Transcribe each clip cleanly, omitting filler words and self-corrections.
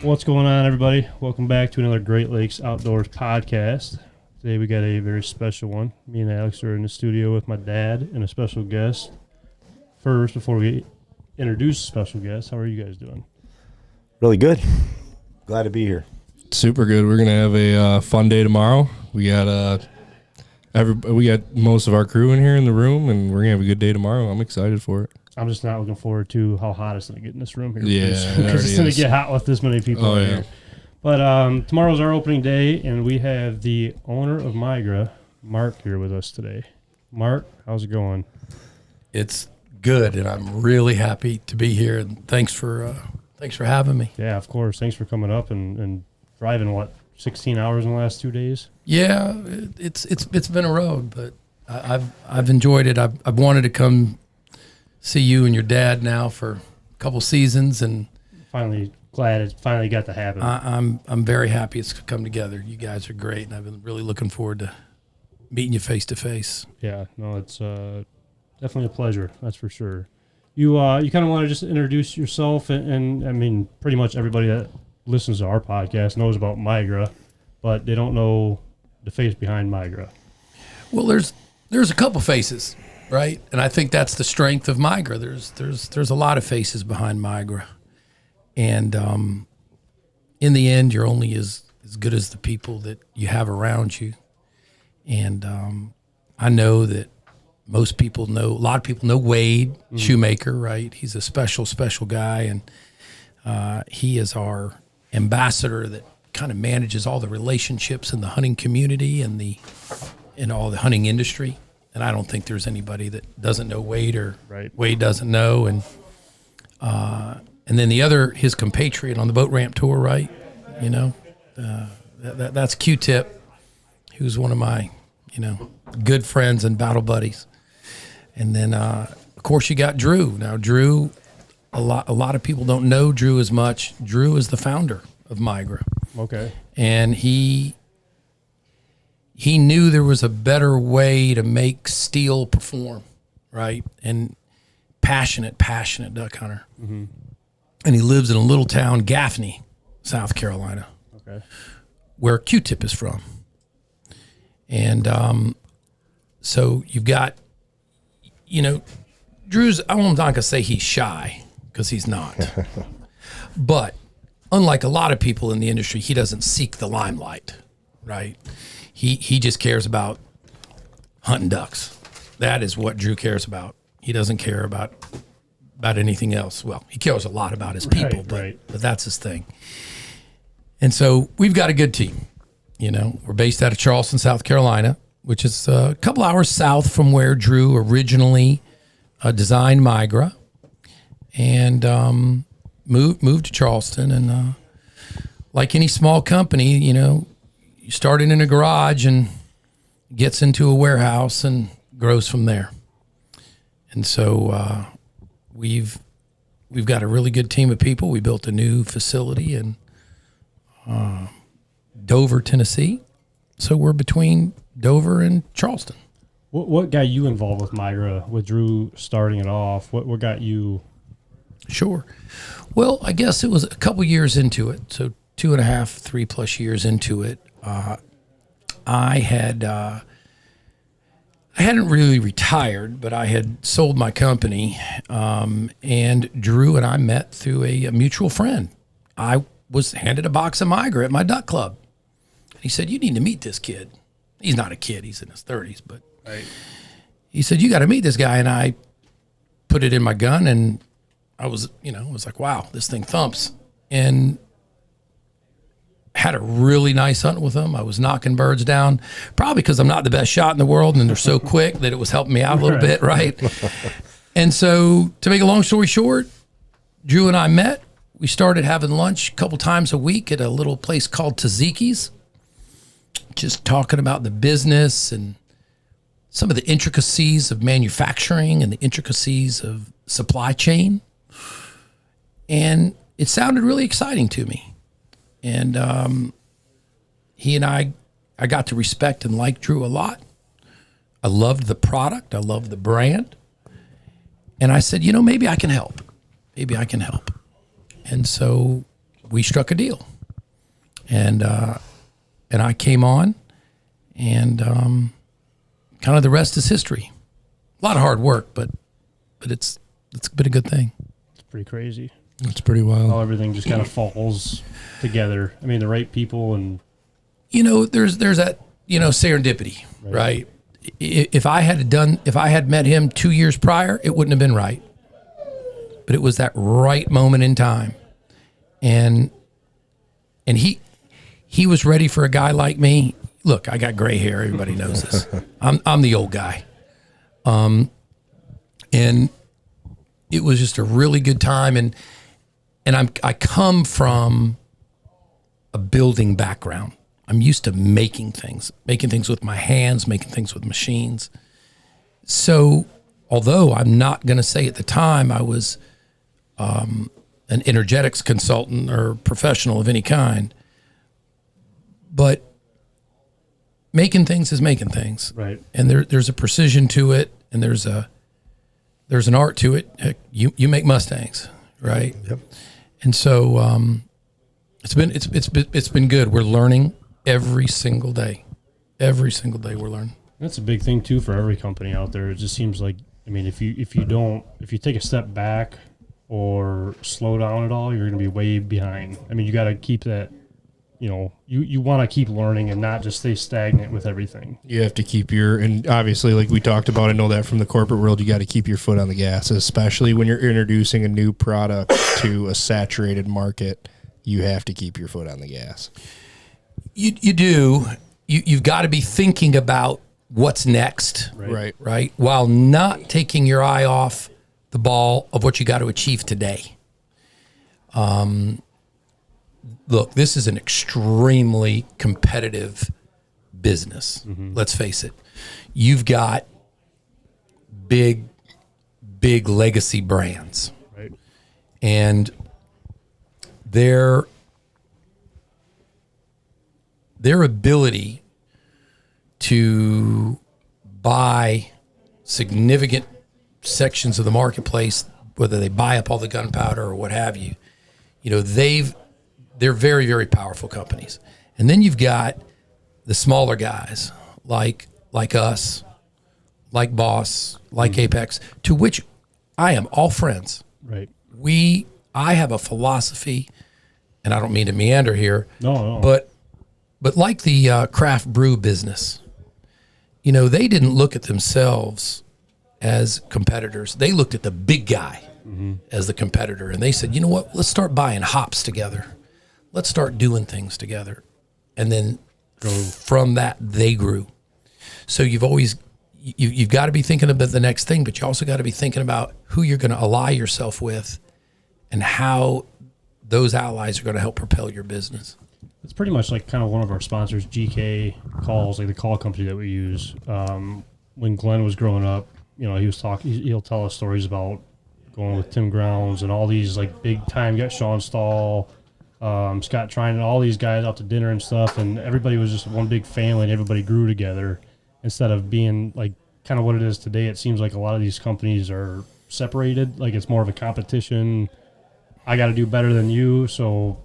What's going on, everybody? Welcome back to another Great Lakes Outdoors podcast. Today we got a very special one. Me and Alex are in the studio with my dad and a special guest. First, before we introduce a special guest, how are you guys doing? Really good. Glad to be here. Super good. We're gonna have a fun day tomorrow. We got most of our crew in here in the room, and we're gonna have a good day tomorrow. I'm excited for it. I'm just not looking forward to how hot it's going to get in this room here. Yeah, because it's going to get hot with this many people in here. But tomorrow's our opening day, and we have the owner of Migra, Mark, here with us today. Mark, how's it going? It's good, and I'm really happy to be here. And thanks for having me. Yeah, of course. Thanks for coming up and driving 16 hours in the last 2 days. Yeah, it's been a road, but I've enjoyed it. I've wanted to come see you and your dad now for a couple seasons, and finally glad it finally got to happen. I'm very happy it's come together. You guys are great, and I've been really looking forward to meeting you face to face. Yeah, no, it's definitely a pleasure. That's for sure. You kind of want to just introduce yourself, and I mean, pretty much everybody that listens to our podcast knows about Migra, but they don't know the face behind Migra. Well, there's a couple faces, right? And I think that's the strength of Migra. There's a lot of faces behind Migra, and in the end, you're only as good as the people that you have around you. And I know that a lot of people know Wade Shoemaker, right? He's a special guy, and he is our ambassador that kind of manages all the relationships in the hunting community and in all the hunting industry. And I don't think there's anybody that doesn't know Wade or Wade doesn't know. And then his compatriot on the boat ramp tour, right? You know, that's 𝐦𝐤𝐤𝐿, who's one of my, good friends and battle buddies. And then, of course, you got Drew. Now, Drew, a lot of people don't know Drew as much. Drew is the founder of Migra. Okay. And he knew there was a better way to make steel perform, right? And passionate duck hunter. Mm-hmm. And he lives in a little town, Gaffney, South Carolina, where 𝐸𝐤𝐤𝐿 is from. And so you've got, Drew's, I'm not going to say he's shy, because he's not. But unlike a lot of people in the industry, he doesn't seek the limelight, right? He just cares about hunting ducks. That is what Drew cares about. He doesn't care about anything else. Well, he cares a lot about his people, but that's his thing. And so we've got a good team. We're based out of Charleston, South Carolina, which is a couple hours south from where Drew originally designed Migra, and moved to Charleston. And like any small company, you start in a garage and gets into a warehouse and grows from there. And so we've got a really good team of people. We built a new facility in Dover, Tennessee. So we're between Dover and Charleston. What got you involved with Migra, with Drew starting it off? What got you? Sure. Well, I guess it was a couple years into it. So 2.5, 3+ years into it. I hadn't really retired, but I had sold my company, and Drew and I met through a mutual friend. I was handed a box of Migra at my duck club. He said, "You need to meet this kid." He's not a kid; he's in his 30s, but he said, "You got to meet this guy." And I put it in my gun, and I was like, "Wow, this thing thumps!" And had a really nice hunt with them. I was knocking birds down, probably because I'm not the best shot in the world, and they're so quick that it was helping me out a little bit, right? And so, to make a long story short, Drew and I met. We started having lunch a couple times a week at a little place called 𝐦𝐨𝐬𝐳𝐫𝐿, just talking about the business and some of the intricacies of manufacturing and the intricacies of supply chain. And it sounded really exciting to me. And he and I got to respect and like Drew a lot. I loved the product. I loved the brand. And I said, maybe I can help. Maybe I can help. And so we struck a deal, and I came on, and kind of the rest is history. A lot of hard work, but it's been a good thing. It's pretty crazy. It's pretty wild. How everything just kind of falls together. I mean, the right people and There's that serendipity, right? If I had met him 2 years prior, it wouldn't have been right. But it was that right moment in time, and he was ready for a guy like me. Look, I got gray hair. Everybody knows this. I'm the old guy, and it was just a really good time. And I come from a building background. I'm used to making things with my hands, making things with machines. So, although I'm not going to say at the time I was an energetics consultant or professional of any kind, but making things is making things, right. And there's a precision to it, and there's an art to it. Heck, you make Mustangs, right? Yep. And so it's been good. We're learning every single day. Every single day we're learning. That's a big thing too for every company out there. It just seems like, I mean, if you take a step back or slow down at all, you're going to be way behind. I mean, you got to keep that. You want to keep learning and not just stay stagnant with everything. You have to keep and obviously, like we talked about, I know that from the corporate world, you got to keep your foot on the gas, especially when you're introducing a new product to a saturated market. You have to keep your foot on the gas. You do. You've got to be thinking about what's next, Right. While not taking your eye off the ball of what you got to achieve today. Look, this is an extremely competitive business. Mm-hmm. Let's face it. You've got big legacy brands, Right. and their ability to buy significant sections of the marketplace, whether they buy up all the gunpowder or what have you, they're very, very powerful companies. And then you've got the smaller guys like us, like Boss, like Apex, to which I am all friends. Right. I have a philosophy, and I don't mean to meander here. No. But like the craft brew business, they didn't look at themselves as competitors. They looked at the big guy as the competitor, and they said, you know what? Let's start buying hops together. Let's start doing things together. And then from that, they grew. So you've got to be thinking about the next thing, but you also got to be thinking about who you're going to ally yourself with and how those allies are going to help propel your business. It's pretty much like kind of one of our sponsors, GK Calls, like the call company that we use. When Glenn was growing up, he was talking. He'll tell us stories about going with Tim Grounds and all these like big time. Got Sean Stahl, Scott Trine, and all these guys out to dinner and stuff, and everybody was just one big family, and everybody grew together instead of being like kind of what it is today. It seems like a lot of these companies are separated. Like it's more of a competition. I got to do better than you, so.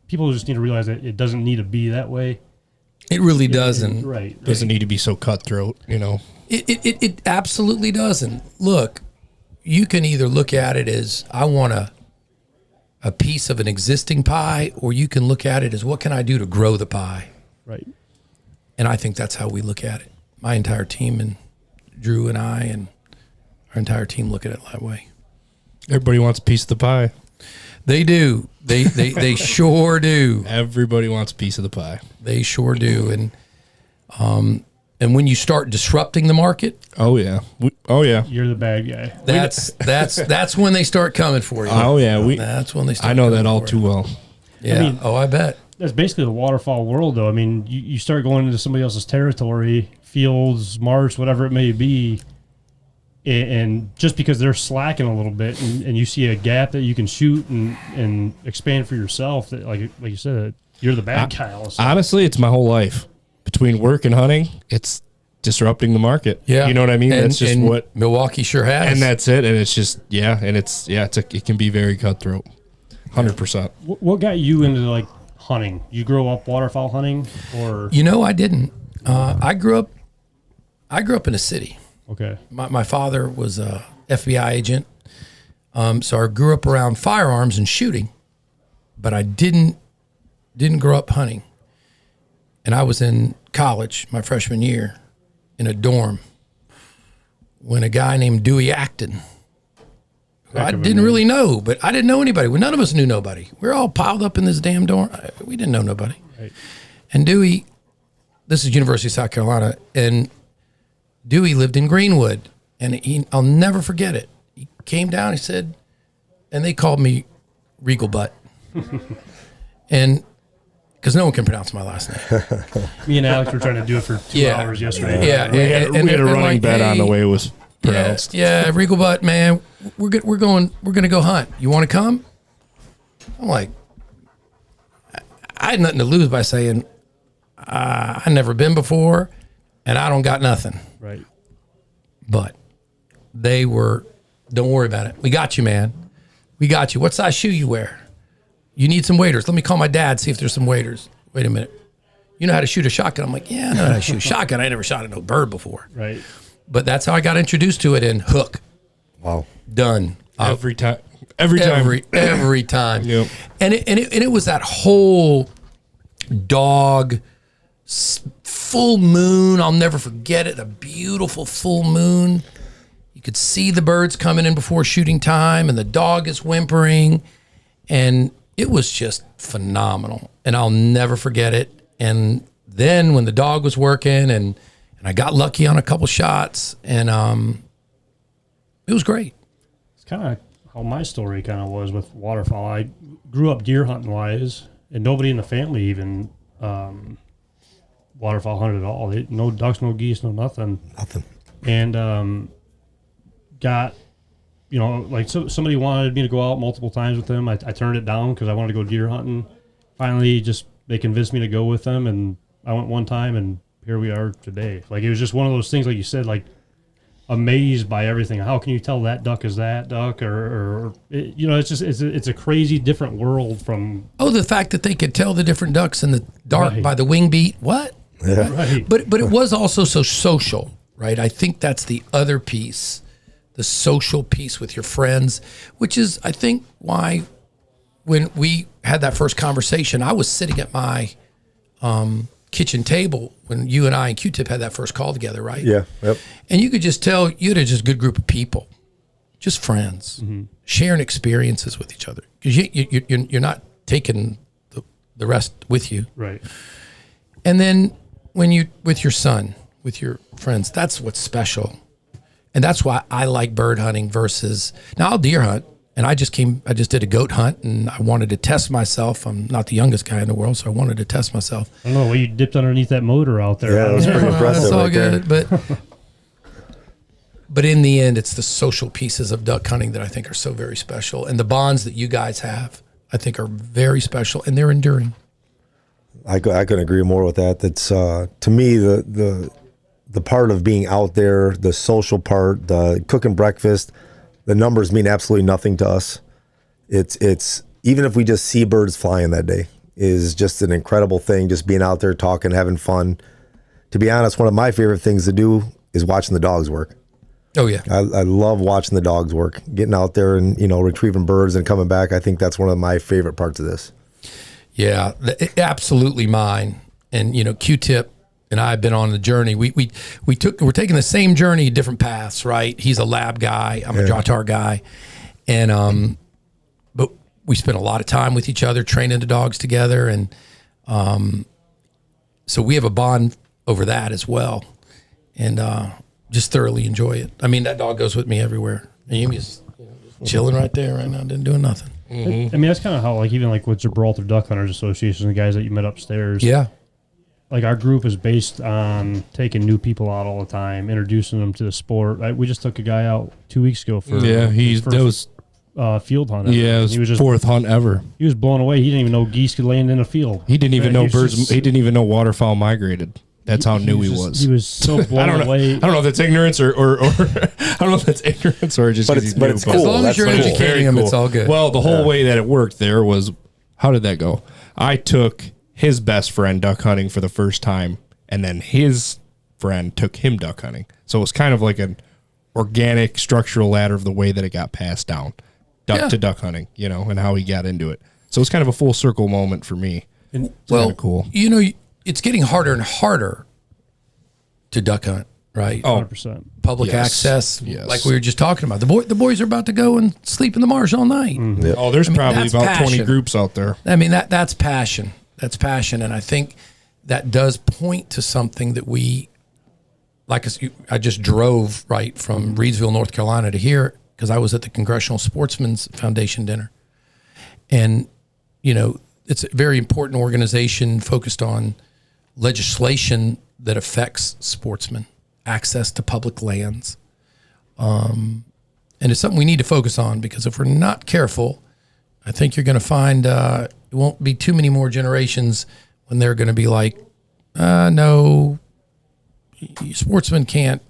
People just need to realize that it doesn't need to be that way. It really doesn't. Right. Doesn't need to be so cutthroat, It absolutely doesn't. Look, you can either look at it as I want a piece of an existing pie, or you can look at it as what can I do to grow the pie. Right. And I think that's how we look at it. My entire team, and Drew and I and our entire team look at it that way. Everybody wants a piece of the pie. They do. They sure do. Everybody wants a piece of the pie. They sure do. And when you start disrupting the market, oh yeah, You're the bad guy. That's when they start coming for you. Oh yeah, that's when they start. I know that all for too you. well. Yeah. I bet. That's basically the waterfall world, though. I mean, you start going into somebody else's territory, fields, marsh, whatever it may be, and just because they're slacking a little bit, and you see a gap that you can shoot and expand for yourself, that like you said, you're the bad guy. Honestly, it's my whole life. Between work and hunting, it's disrupting the market. Yeah, you know what I mean. That's just what Milwaukee sure has, and that's it. And it's just it can be very cutthroat. 100%. What got you into like hunting? You grow up waterfowl hunting, or I didn't. I grew up in a city. okay? My father was a FBI agent, so I grew up around firearms and shooting, but I didn't grow up hunting. And I was in college my freshman year in a dorm when a guy named Dewey Acton, who I didn't really know, but I didn't know anybody. None of us knew nobody. We were all piled up in this damn dorm. We didn't know nobody. Right. And Dewey, this is University of South Carolina, and Dewey lived in Greenwood, and I'll never forget it. He came down, he said, and they called me Regalbuto. And because no one can pronounce my last name. Me and Alex were trying to do it for 2 hours yesterday. Yeah, We had a running like, bet on the hey, way it was pronounced. Yeah, Regalbuto, man, we're gonna go hunt. You want to come? I'm like, I had nothing to lose by saying I've never been before, and I don't got nothing. Right. But they were, don't worry about it. We got you, man. We got you. What size shoe you wear? You need some waders. Let me call my dad, see if there's some waders. Wait a minute. You know how to shoot a shotgun? I'm like, yeah, I know how to shoot a shotgun. I never shot at no bird before. Right. But that's how I got introduced to it, and hook. Wow. Done. Every time. Every time. Yep. And it was that whole dog full moon. I'll never forget it. A beautiful full moon. You could see the birds coming in before shooting time, and the dog is whimpering, and it was just phenomenal. And I'll never forget it. And then when the dog was working, and I got lucky on a couple shots, and it was great. It's kind of how my story kind of was with waterfowl. I grew up deer hunting wise, and nobody in the family even waterfowl hunted at all. No ducks, no geese, no nothing. Nothing. And got, like somebody wanted me to go out multiple times with them. I turned it down because I wanted to go deer hunting. Finally, they convinced me to go with them, and I went one time, and here we are today. Like, it was just one of those things, like you said, like, amazed by everything. How can you tell that duck is that duck, or it's a crazy different world from. Oh, the fact that they could tell the different ducks in the dark by the wing beat. What? Yeah. Right. But it was also so social, right? I think that's the other piece, the social piece with your friends, which is, I think, why when we had that first conversation, I was sitting at my kitchen table when you and I and Q-Tip had that first call together, right? Yeah. Yep. And you could just tell you had just a good group of people, just friends, sharing experiences with each other, because you're not taking the rest with you. Right. And then when you with your son, with your friends, that's what's special. And that's why I like bird hunting versus, now I'll deer hunt, and I just did a goat hunt, and I wanted to test myself. I'm not the youngest guy in the world, so I wanted to test myself. I don't know, well, you dipped underneath that motor out there. Yeah, that was pretty impressive. That's all right good, there. but in the end, it's the social pieces of duck hunting that I think are so very special, and the bonds that you guys have, I think, are very special, and they're enduring. I couldn't agree more with that. That's to me the part of being out there, the social part, the cooking breakfast. The numbers mean absolutely nothing to us. It's even if we just see birds flying that day is just an incredible thing. Just being out there talking, having fun. To be honest, one of my favorite things to do is watching the dogs work. Oh yeah, I love watching the dogs work, getting out there and retrieving birds and coming back. I think that's one of my favorite parts of this. Yeah, absolutely mine. And Q-Tip and I have been on the journey. We're taking the same journey, different paths, right? He's a lab guy. I'm a Jottar guy. And, but we spent a lot of time with each other, training the dogs together. And, so we have a bond over that as well. And, just thoroughly enjoy it. I mean, that dog goes with me everywhere. Amy's just chilling right there right now, didn't do nothing. I mean, that's kind of how, like, even like with Gibraltar Duck Hunters Association, the guys that you met upstairs. Yeah. Like, our group is based on taking new people out all the time, introducing them to the sport. We just took a guy out 2 weeks ago for his first field hunt. Yeah, it was his fourth hunt ever. He was blown away. He didn't even know geese could land in a field. He didn't even know birds. He didn't even know waterfowl migrated. That's how new he was. He was so blown away. I don't know if that's ignorance or I don't know if that's ignorance or just but because it's cool. As long as you're That's cool. educating him, it's all good. Well, the whole way that it worked there was, how did that go? I took his best friend duck hunting for the first time, and then his friend took him duck hunting. So it was kind of like an organic structural ladder of the way that it got passed down, duck to duck hunting, you know, and how he got into it. So it's kind of a full circle moment for me. And It's kind of cool. You know, it's getting harder and harder to duck hunt, right? 100%. Public Yes. access, Yes. like we were just talking about. The boys are about to go and sleep in the marsh all night. Oh, there's probably that's about 20 passion. groups out there. I mean, that's passion. That's passion. And I think that does point to something that we, like I just drove right from Reedsville, North Carolina to here because I was at the Congressional Sportsmen's Foundation dinner. And, you know, it's a very important organization focused on legislation that affects sportsmen, access to public lands. And it's something we need to focus on because if we're not careful, I think you're going to find it won't be too many more generations when they're going to be like, no, sportsmen can't.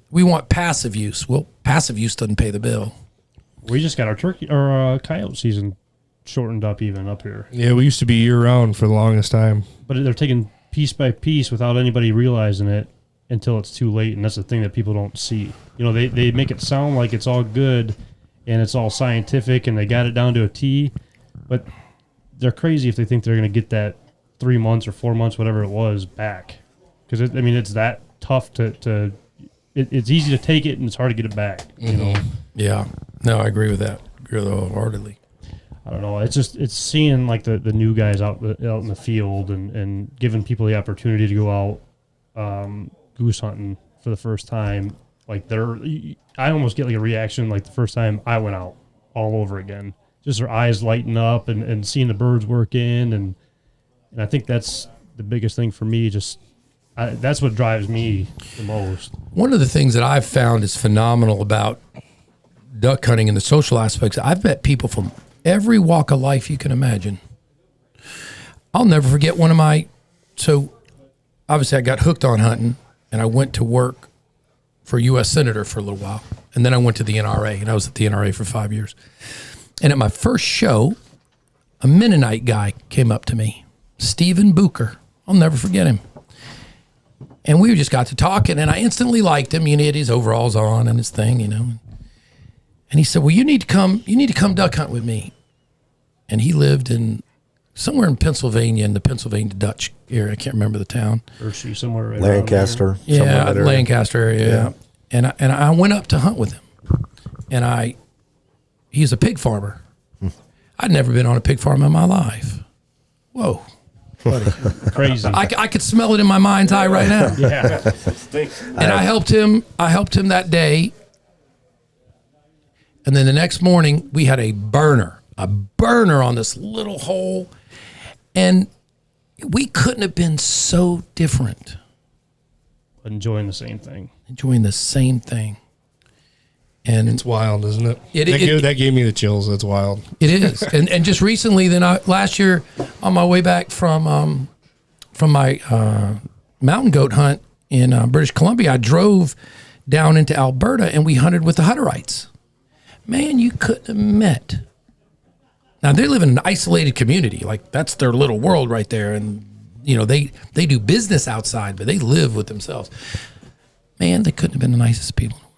We want passive use. Well, passive use doesn't pay the bill. We just got our turkey or coyote season shortened up even up here. Yeah, we used to be year round for the longest time. But they're taking piece by piece without anybody realizing it until it's too late. And that's the thing that people don't see. You know, they make it sound like it's all good and it's all scientific and they got it down to a T. But they're crazy if they think they're going to get that 3 months or 4 months, whatever it was, back. Because, I mean, it's that tough to it's easy to take it and it's hard to get it back, you know? Yeah. No, I agree with that. Agree with that wholeheartedly. I don't know. It's just it's seeing like the new guys out in the field and giving people the opportunity to go out goose hunting for the first time. Like I almost get like a reaction like the first time I went out all over again. Just their eyes lighting up and seeing the birds working and I think that's the biggest thing for me. That's what drives me the most. One of the things that I've found is phenomenal about duck hunting and the social aspects, I've met people from every walk of life you can imagine. I'll never forget so obviously I got hooked on hunting and I went to work for a U.S. Senator for a little while. And then I went to the NRA and I was at the NRA for 5 years. And at my first show, a Mennonite guy came up to me, Stephen Booker. I'll never forget him. And we just got to talking and I instantly liked him. You know, he had his overalls on and his thing, you know. And he said, well, you need to come duck hunt with me. And he lived somewhere in Pennsylvania, in the Pennsylvania Dutch area. I can't remember the town. Hershey, somewhere right Lancaster. Yeah, Lancaster area. Yeah. And I went up to hunt with him. And he's a pig farmer. I'd never been on a pig farm in my life. Whoa. Buddy. Crazy. I could smell it in my mind's eye right now. Yeah. And I helped him that day. And then the next morning we had a burner on this little hole. And we couldn't have been so different. Enjoying the same thing. And it's wild, isn't it? That gave me the chills. That's wild. It is. And just recently, last year on my way back from my mountain goat hunt in British Columbia, I drove down into Alberta and we hunted with the Hutterites. Man, you couldn't have met. Now they live in an isolated community. Like that's their little world right there. And you know, they do business outside, but they live with themselves. Man, they couldn't have been the nicest people in the world.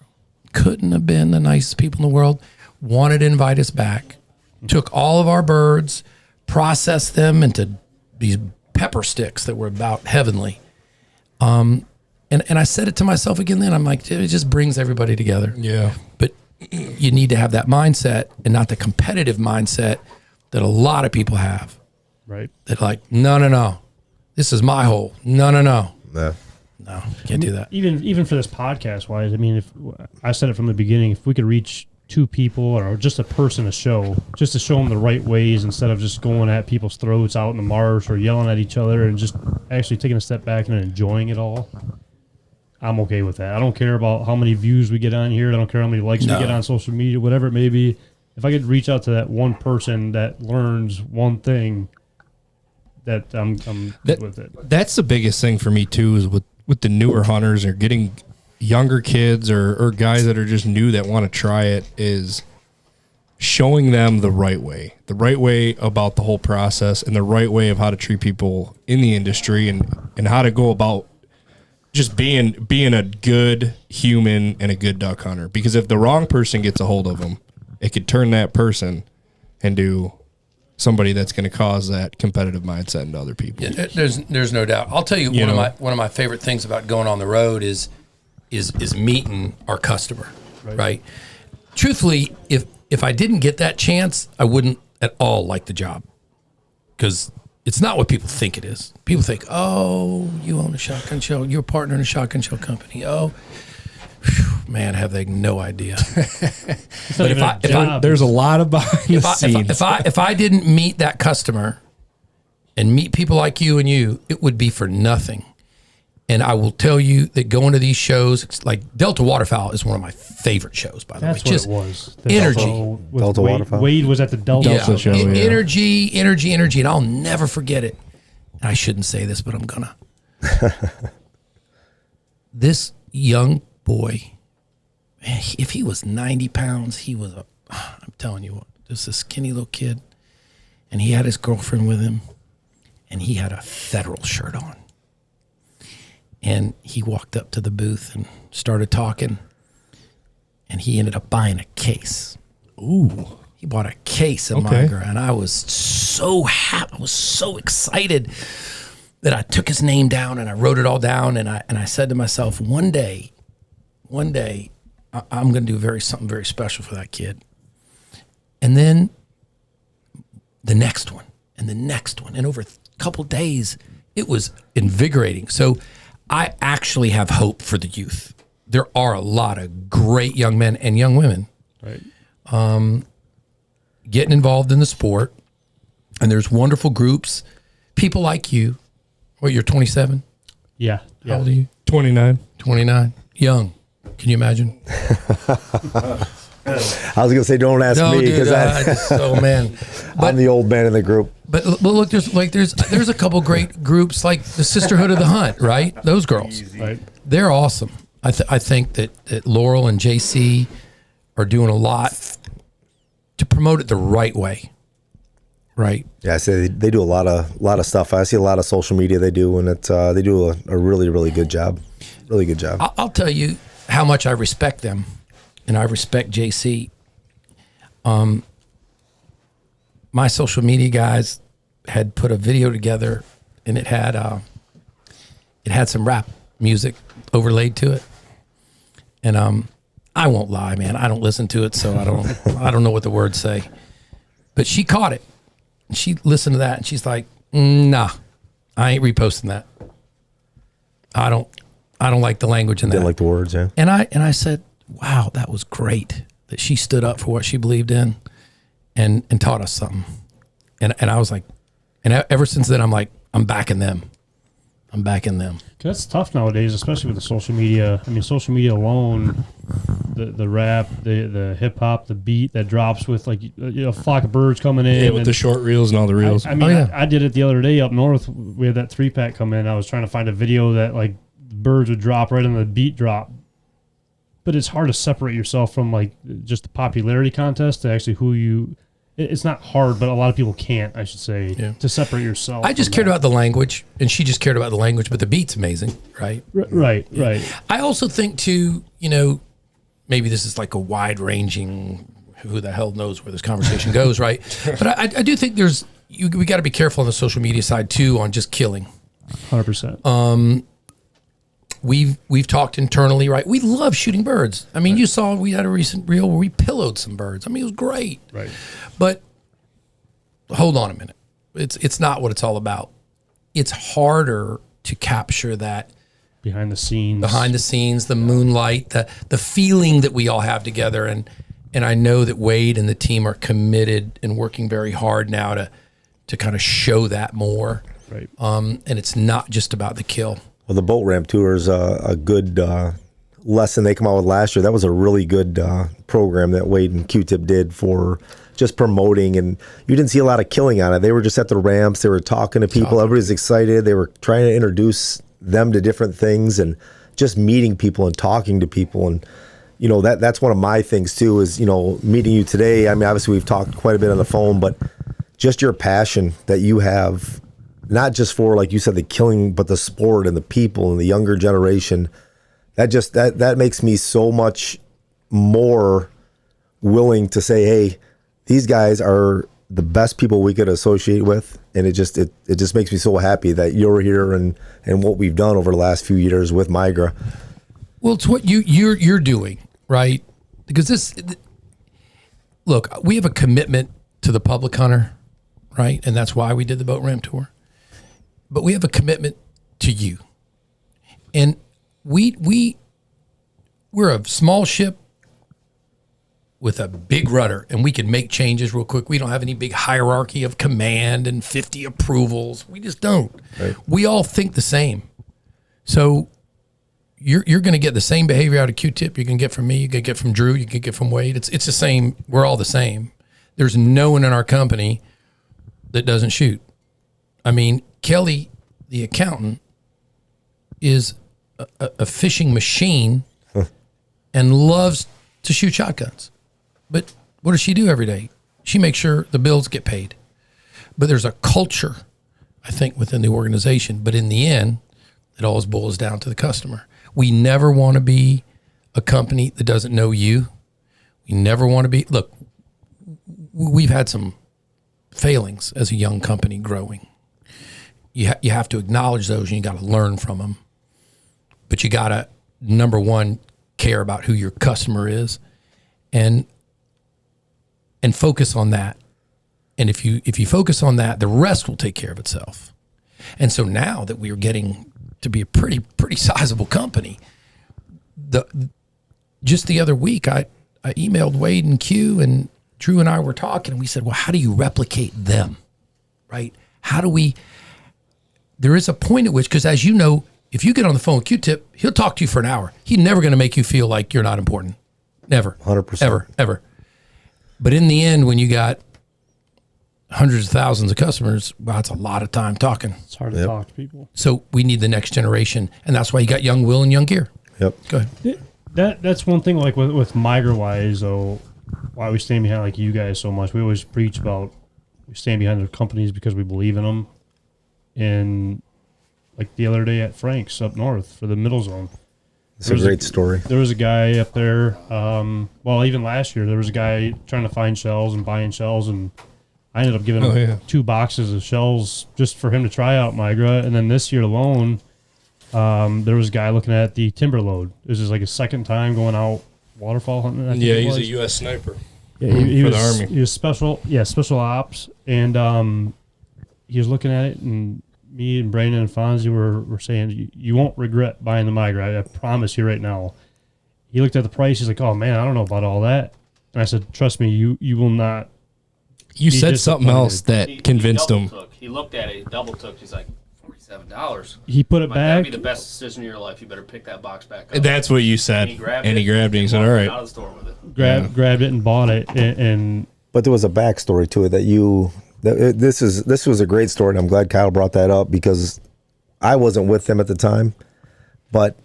Couldn't have been the nicest people in the world. Wanted to invite us back. Took all of our birds, processed them into these pepper sticks that were about heavenly. And I said it to myself again then. I'm like, it just brings everybody together. Yeah. But you need to have that mindset and not the competitive mindset that a lot of people have. Right. That like, no. This is my hole. No. Yeah. No, can't do that. Even for this podcast wise, I mean, if I said it from the beginning, if we could reach 2 people or just a person to show them the right ways instead of just going at people's throats out in the marsh or yelling at each other and just actually taking a step back and enjoying it all, I'm okay with that. I don't care about how many views we get on here. I don't care how many likes we get on social media, whatever it may be. If I could reach out to that one person that learns one thing, that I'm good with it. That's the biggest thing for me too, is with the newer hunters or getting younger kids or guys that are just new that want to try it, is showing them the right way about the whole process and the right way of how to treat people in the industry and how to go about just being a good human and a good duck hunter. Because if the wrong person gets a hold of them, it could turn that person into somebody that's going to cause that competitive mindset into other people. Yeah, there's no doubt. I'll tell you, one of my favorite things about going on the road is meeting our customer, right? Truthfully, if I didn't get that chance, I wouldn't at all like the job, because it's not what people think it is. People think, oh, you own a shotgun shell, you're a partner in a shotgun shell company. Oh, whew, man, have they no idea. But there's a lot of behind the scenes. If I didn't meet that customer and meet people like you and you, it would be for nothing. And I will tell you that going to these shows, like Delta Waterfowl is one of my favorite shows, by the way. That's what it was. The energy. Delta Waterfowl. Wade was at the Delta show. Energy, and I'll never forget it. And I shouldn't say this, but I'm gonna. This young boy, man, if he was 90 pounds, he was I'm telling you what, just a skinny little kid. And he had his girlfriend with him, and he had a Federal shirt on. And he walked up to the booth and started talking, and he ended up buying a case. Ooh. He bought a case of Migra, and I was so happy. I was so excited that I took his name down and I wrote it all down, and I said to myself, one day, I'm going to do something very special for that kid. And then the next one, and the next one, and over a couple days, it was invigorating. So I actually have hope for the youth. There are a lot of great young men and young women, getting involved in the sport, and there's wonderful groups. People like you. What, you're 27? Yeah. How old are you? 29. 29. Young. Can you imagine? I was going to say, don't ask me, because I'm the old man in the group. But look, there's a couple great groups like the Sisterhood of the Hunt, right? Those girls, right? They're awesome. I think that Laurel and JC are doing a lot to promote it the right way, right? Yeah, I say they do a lot of stuff. I see a lot of social media they do, and they do a really, really good job. Really good job. I'll tell you how much I respect them, and I respect JC. My social media guys had put a video together, and it had some rap music overlaid to it. And I won't lie, man, I don't listen to it, so I don't know what the words say. But she caught it. She listened to that, and she's like, "Nah, I ain't reposting that. I don't like the language in that." Didn't like the words, yeah. And I said, "Wow, that was great that she stood up for what she believed in, and taught us something." And I was like, and ever since then, I'm like, I'm backing them. I'm backing them. That's tough nowadays, especially with the social media. I mean, social media alone, the rap, the hip hop, the beat that drops with like a flock of birds coming in. Yeah, with the short reels and all the reels. I mean, I did it the other day up north. We had that 3-pack come in. I was trying to find a video that like birds would drop right on the beat drop. But it's hard to separate yourself from like just the popularity contest to actually who you. It's not hard, but a lot of people can't, I should say, to separate yourself. I just cared about the language, and she just cared about the language, but the beat's amazing, right? Right. I also think, too, maybe this is like a wide-ranging, who the hell knows where this conversation goes, right? But I do think we got to be careful on the social media side, too, on just killing. 100%. We've talked internally, right? We love shooting birds. I mean, you saw we had a recent reel where we pillowed some birds. I mean, it was great. Right. But hold on a minute. It's not what it's all about. It's harder to capture that behind the scenes, the moonlight, the feeling that we all have together. And I know that Wade and the team are committed and working very hard now to kind of show that more. Right. And it's not just about the kill. Well, the boat ramp tour is a good lesson they come out with last year. That was a really good program that Wade and Q-Tip did for just promoting, and you didn't see a lot of killing on it. They were just at the ramps. They were talking to people. Everybody's excited. They were trying to introduce them to different things and just meeting people and talking to people. And, that's one of my things too, is, meeting you today. I mean, obviously we've talked quite a bit on the phone, but just your passion that you have, not just for, like you said, the killing, but the sport and the people and the younger generation. That makes me so much more willing to say, hey, these guys are the best people we could associate with. And it just makes me so happy that you're here and what we've done over the last few years with Migra. Well, it's what you're doing, right? Because look, we have a commitment to the public hunter, right? And that's why we did the boat ramp tour. But we have a commitment to you. And we're a small ship with a big rudder, and we can make changes real quick. We don't have any big hierarchy of command and 50 approvals. We just don't. Right. We all think the same. So you're going to get the same behavior out of Q-Tip you can get from me, you can get from Drew, you can get from Wade. It's the same. We're all the same. There's no one in our company that doesn't shoot. I mean, Kelly, the accountant, is a fishing machine and loves to shoot shotguns. But what does she do every day? She makes sure the bills get paid. But there's a culture, I think, within the organization. But in the end, it always boils down to the customer. We never want to be a company that doesn't know you. We never want to be, look, we've had some failings as a young company growing. You have to acknowledge those, and you got to learn from them. But you got to, number one, care about who your customer is, and focus on that. And if you focus on that, the rest will take care of itself. And so now that we are getting to be a pretty sizable company, just the other week I emailed Wade and Q, and Drew and I were talking, and we said, well, how do you replicate them, right? How do we? There is a point at which, because as you know, if you get on the phone with Q-Tip, he'll talk to you for an hour. He's never going to make you feel like you're not important. Never. 100%. Ever. But in the end, when you got hundreds of thousands of customers, well, that's a lot of time talking. It's hard to talk to people. So we need the next generation, and that's why you got young Will and young Gear. Yep. Go ahead. That's one thing, like with Migra wise, though, why we stand behind like you guys so much. We always preach about we stand behind the companies because we believe in them. And like the other day at Frank's up north for the middle zone. It's a great story. There was a guy up there, well, even last year, there was a guy trying to find shells and buying shells, and I ended up giving him 2 boxes of shells just for him to try out Migra. And then this year alone, there was a guy looking at the timber load. This is like his second time going out waterfall hunting. I think he's a U.S. sniper. Yeah, he for was, the Army. He was special ops, and he was looking at it, and me and Brandon and Fonzie were saying, you won't regret buying the Migra. I promise you right now. He looked at the price. He's like, oh, man, I don't know about all that. And I said, trust me, you will not. You said something else that convinced him. He looked at it, he double took. He's like, $47. He put it back. That'd be the best decision of your life. You better pick that box back up. That's what you said. And he grabbed it. He said, all right. Out of the store with it. Grabbed it and bought it. And but there was a backstory to it this was a great story, and I'm glad Kyle brought that up because I wasn't with them at the time, but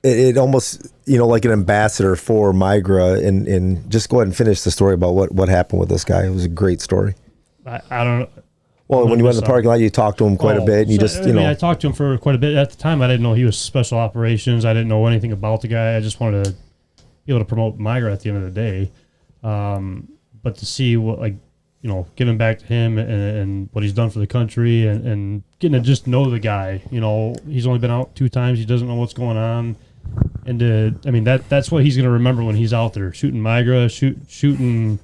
it almost, like an ambassador for Migra, and just go ahead and finish the story about what happened with this guy. It was a great story. I don't know. Well, when you went in the parking lot, you talked to him quite a bit, and I talked to him for quite a bit. At the time, I didn't know he was special operations. I didn't know anything about the guy. I just wanted to be able to promote Migra at the end of the day. But to see what, giving back to him and what he's done for the country and getting to just know the guy, he's only been out 2 times. He doesn't know what's going on. And that's what he's going to remember when he's out there shooting Migra, shooting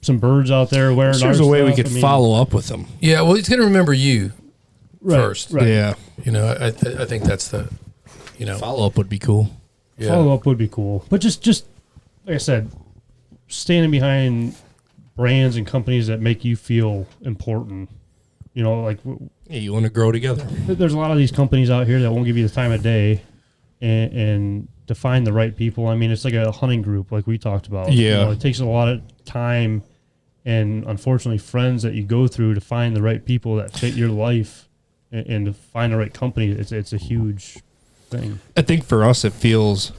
some birds out there wearing There's a way we could follow up with him. Yeah, well, he's going to remember you first. Right. Yeah. I think that's the, Follow up would be cool. Yeah. Follow up would be cool. But just like I said, standing behind brands and companies that make you feel important. You want to grow together. There's a lot of these companies out here that won't give you the time of day, and to find the right people. I mean, it's like a hunting group, like we talked about. Yeah. It takes a lot of time and unfortunately friends that you go through to find the right people that fit your life and to find the right company. It's a huge thing. I think for us, it feels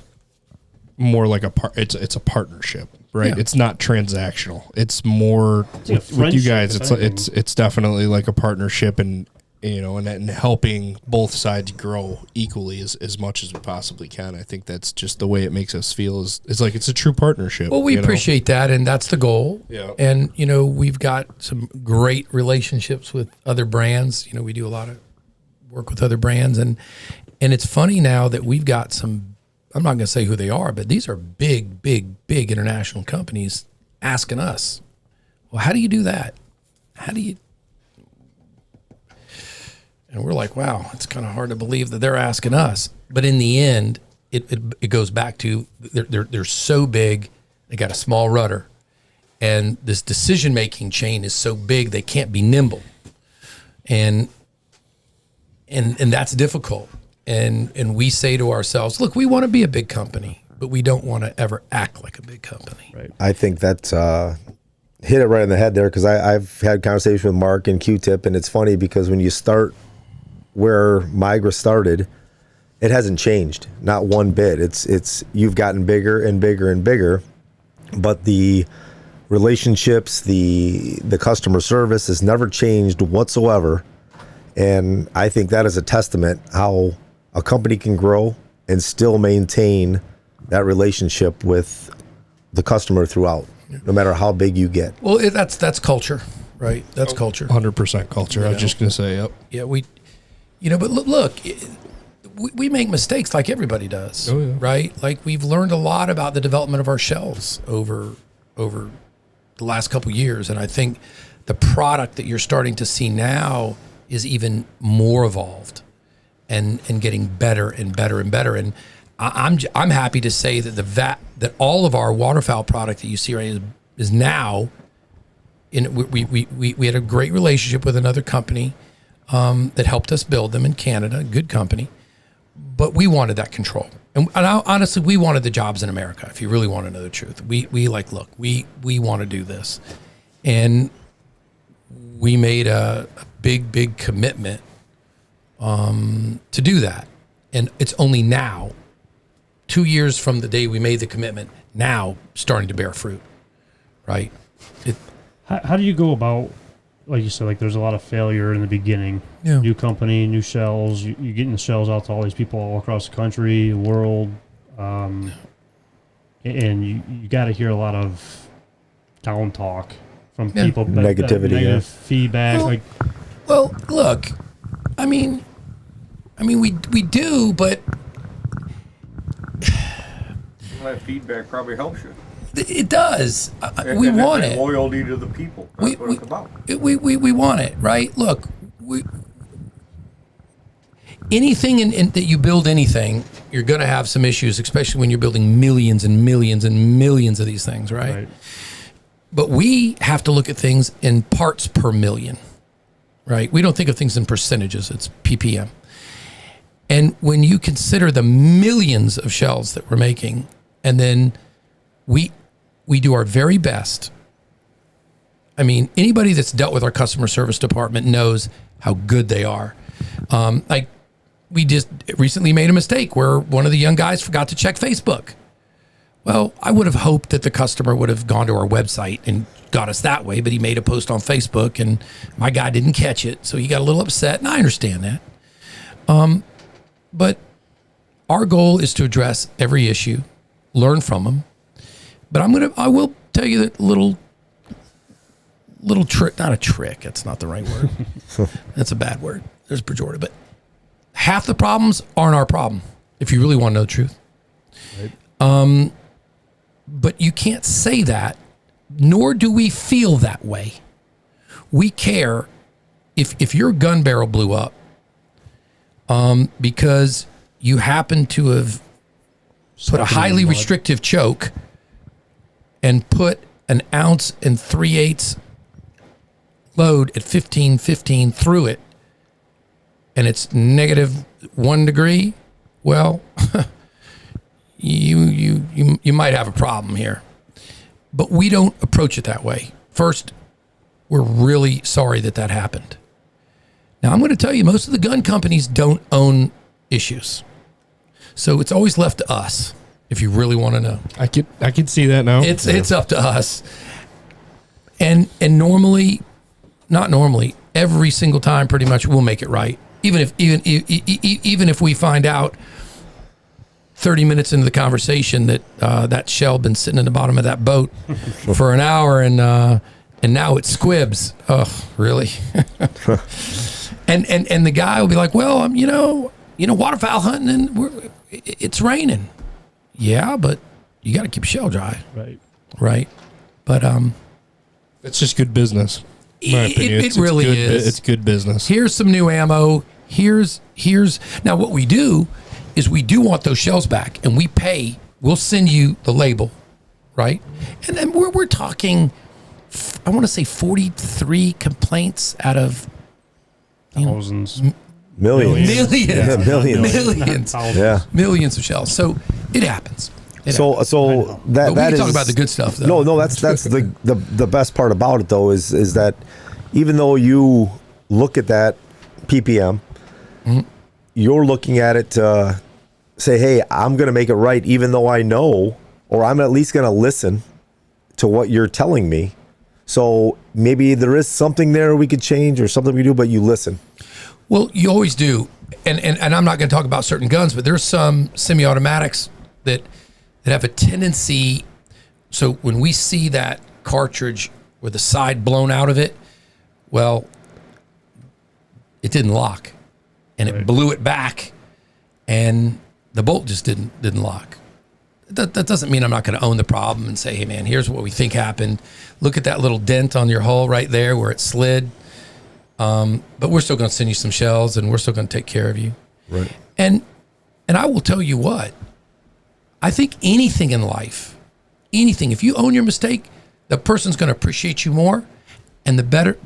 more like it's a partnership, right? Yeah. It's not transactional. It's more with you guys. It's definitely like a partnership, and and helping both sides grow equally as much as we possibly can. I think that's just the way it makes us feel. Is like it's a true partnership. Well, we appreciate that, and that's the goal. Yeah. And we've got some great relationships with other brands. We do a lot of work with other brands, and it's funny now that we've got some. I'm not going to say who they are, but these are big, big, big international companies asking us, well, how do you do that? How do you? And we're like, wow, it's kind of hard to believe that they're asking us. But in the end, it goes back to they're so big, they got a small rudder, and this decision-making chain is so big they can't be nimble, and that's difficult. And we say to ourselves, look, we want to be a big company, but we don't want to ever act like a big company. Right. I think that's hit it right in the head there, because I've had conversation with Mark and Q-Tip, and it's funny because when you start where Migra started, it hasn't changed, not one bit. It's you've gotten bigger and bigger and bigger, but the relationships, the customer service has never changed whatsoever. And I think that is a testament how a company can grow and still maintain that relationship with the customer throughout, no matter how big you get. Well, that's culture, right? That's culture. 100% culture. I was just going to say, yep. Yeah, but look, we make mistakes like everybody does, right? Like we've learned a lot about the development of our shells over the last couple of years, and I think the product that you're starting to see now is even more evolved and getting better and better and better. And I'm happy to say that that all of our waterfowl product that you see right is now we had a great relationship with another company that helped us build them in Canada, good company, but we wanted that control. And honestly, we wanted the jobs in America. If you really want to know the truth, we want to do this. And we made a big commitment to do that. And it's only now, 2 years from the day we made the commitment, now starting to bear fruit, right? How do you go about, like you said, like there's a lot of failure in the beginning. Yeah. New company, new shells. You're getting the shells out to all these people all across the country, the world. And you got to hear a lot of down talk from people. Negativity, negative feedback. Well, look, I mean, we do, but that feedback probably helps you. it does. We And want that it. loyalty to the people. That's what it's about. We want it, right? Look, anything that you build anything, you're going to have some issues, especially when you're building millions and millions and millions of these things, right? But we have to look at things in parts per million, right? We don't think of things in percentages. It's ppm. And when you consider the millions of shells that we're making, and then we do our very best. I mean, anybody that's dealt with our customer service department knows how good they are. Like we just recently made a mistake where one of the young guys forgot to check Facebook. Well, I would have hoped that the customer would have gone to our website and got us that way, but he made a post on Facebook and my guy didn't catch it. So he got a little upset, and I understand that. But our goal is to address every issue, learn from them. But I will tell you that little trick, not a trick, that's not the right word. That's a bad word. There's pejorative, but half the problems aren't our problem, if you really want to know the truth. Right. But you can't say that, nor do we feel that way. We care if your gun barrel blew up because you happen to have put a highly restrictive choke and put an 1 3/8 load at 15 through it, and it's -1 degree, well, you might have a problem here. But we don't approach it that way. First, we're really sorry that happened. Now, I'm going to tell you, most of the gun companies don't own issues. So it's always left to us, if you really want to know. I could see that now. It's up to us. And normally, not normally, every single time pretty much we'll make it right. Even if we find out 30 minutes into the conversation that that shell been sitting in the bottom of that boat for an hour and now it squibs. Oh, really? and the guy will be like, well, I'm waterfowl hunting and it's raining. Yeah, but you got to keep shell dry. Right. But it's just good business. In my opinion. It really is. It's good business. Here's some new ammo. Here's now what we do is we do want those shells back, and we'll send you the label, right? And then we're talking, I want to say 43 complaints out of thousands. Millions. Yeah, millions. Yeah. Millions of shells. So it happens. So that we can is talk about the good stuff, though. No, that's the best part about it, though, is that even though you look at that PPM, you're looking at it to say, hey, I'm going to make it right, even though I know, or I'm at least going to listen to what you're telling me. So maybe there is something there we could change or something we do, but you listen. Well, you always do. And I'm not going to talk about certain guns, but there's some semi-automatics that have a tendency. So when we see that cartridge with the side blown out of it, well, it didn't lock, and it blew it back, and the bolt just didn't lock. That doesn't mean I'm not going to own the problem and say, hey man, here's what we think happened. Look at that little dent on your hull right there where it slid. But we're still going to send you some shells, and we're still going to take care of you. Right. And I will tell you what, I think anything in life, if you own your mistake, the person's going to appreciate you more, and the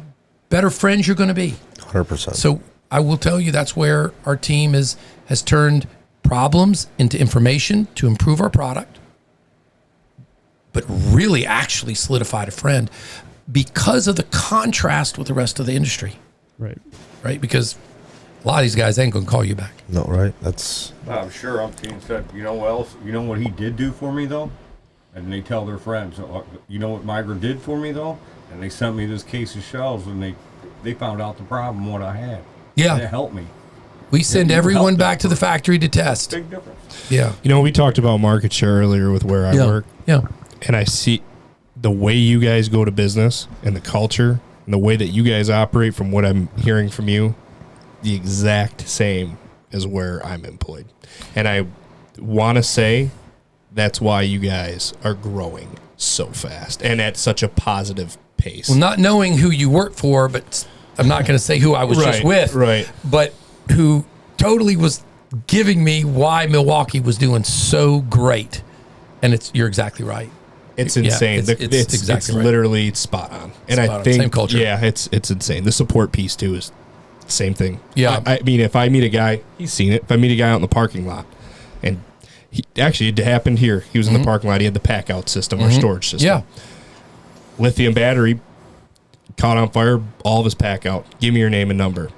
better friends you're going to be. 100%. So I will tell you that's where our team has turned problems into information to improve our product, but really actually solidified a friend because of the contrast with the rest of the industry. Right? Because a lot of these guys ain't going to call you back. No, right? That's... I'm sure umpteen said, you know what else? You know what he did do for me, though? And they tell their friends, you know what Migra did for me, though? And they sent me this case of shells, and they found out the problem, what I had. Yeah. And it helped me. We send everyone back to the factory to test. Big difference. Yeah. We talked about market share earlier with where I work. Yeah. And I see the way you guys go to business and the culture and the way that you guys operate, from what I'm hearing from you, the exact same as where I'm employed. And I want to say that's why you guys are growing so fast and at such a positive pace. Well, not knowing who you work for, but I'm not going to say who I was just with. Right. But who totally was giving me why Milwaukee was doing so great. And you're exactly right. It's insane. Yeah, it's exactly right. Literally spot on. And spot I think, same culture. Yeah, it's insane. The support piece too is the same thing. Yeah. I mean, if I meet a guy, he's seen it. If I meet a guy out in the parking lot, and it happened here. He was in the parking lot. He had the pack out system or storage system. Yeah. Lithium battery caught on fire. All of his pack out. Give me your name and number.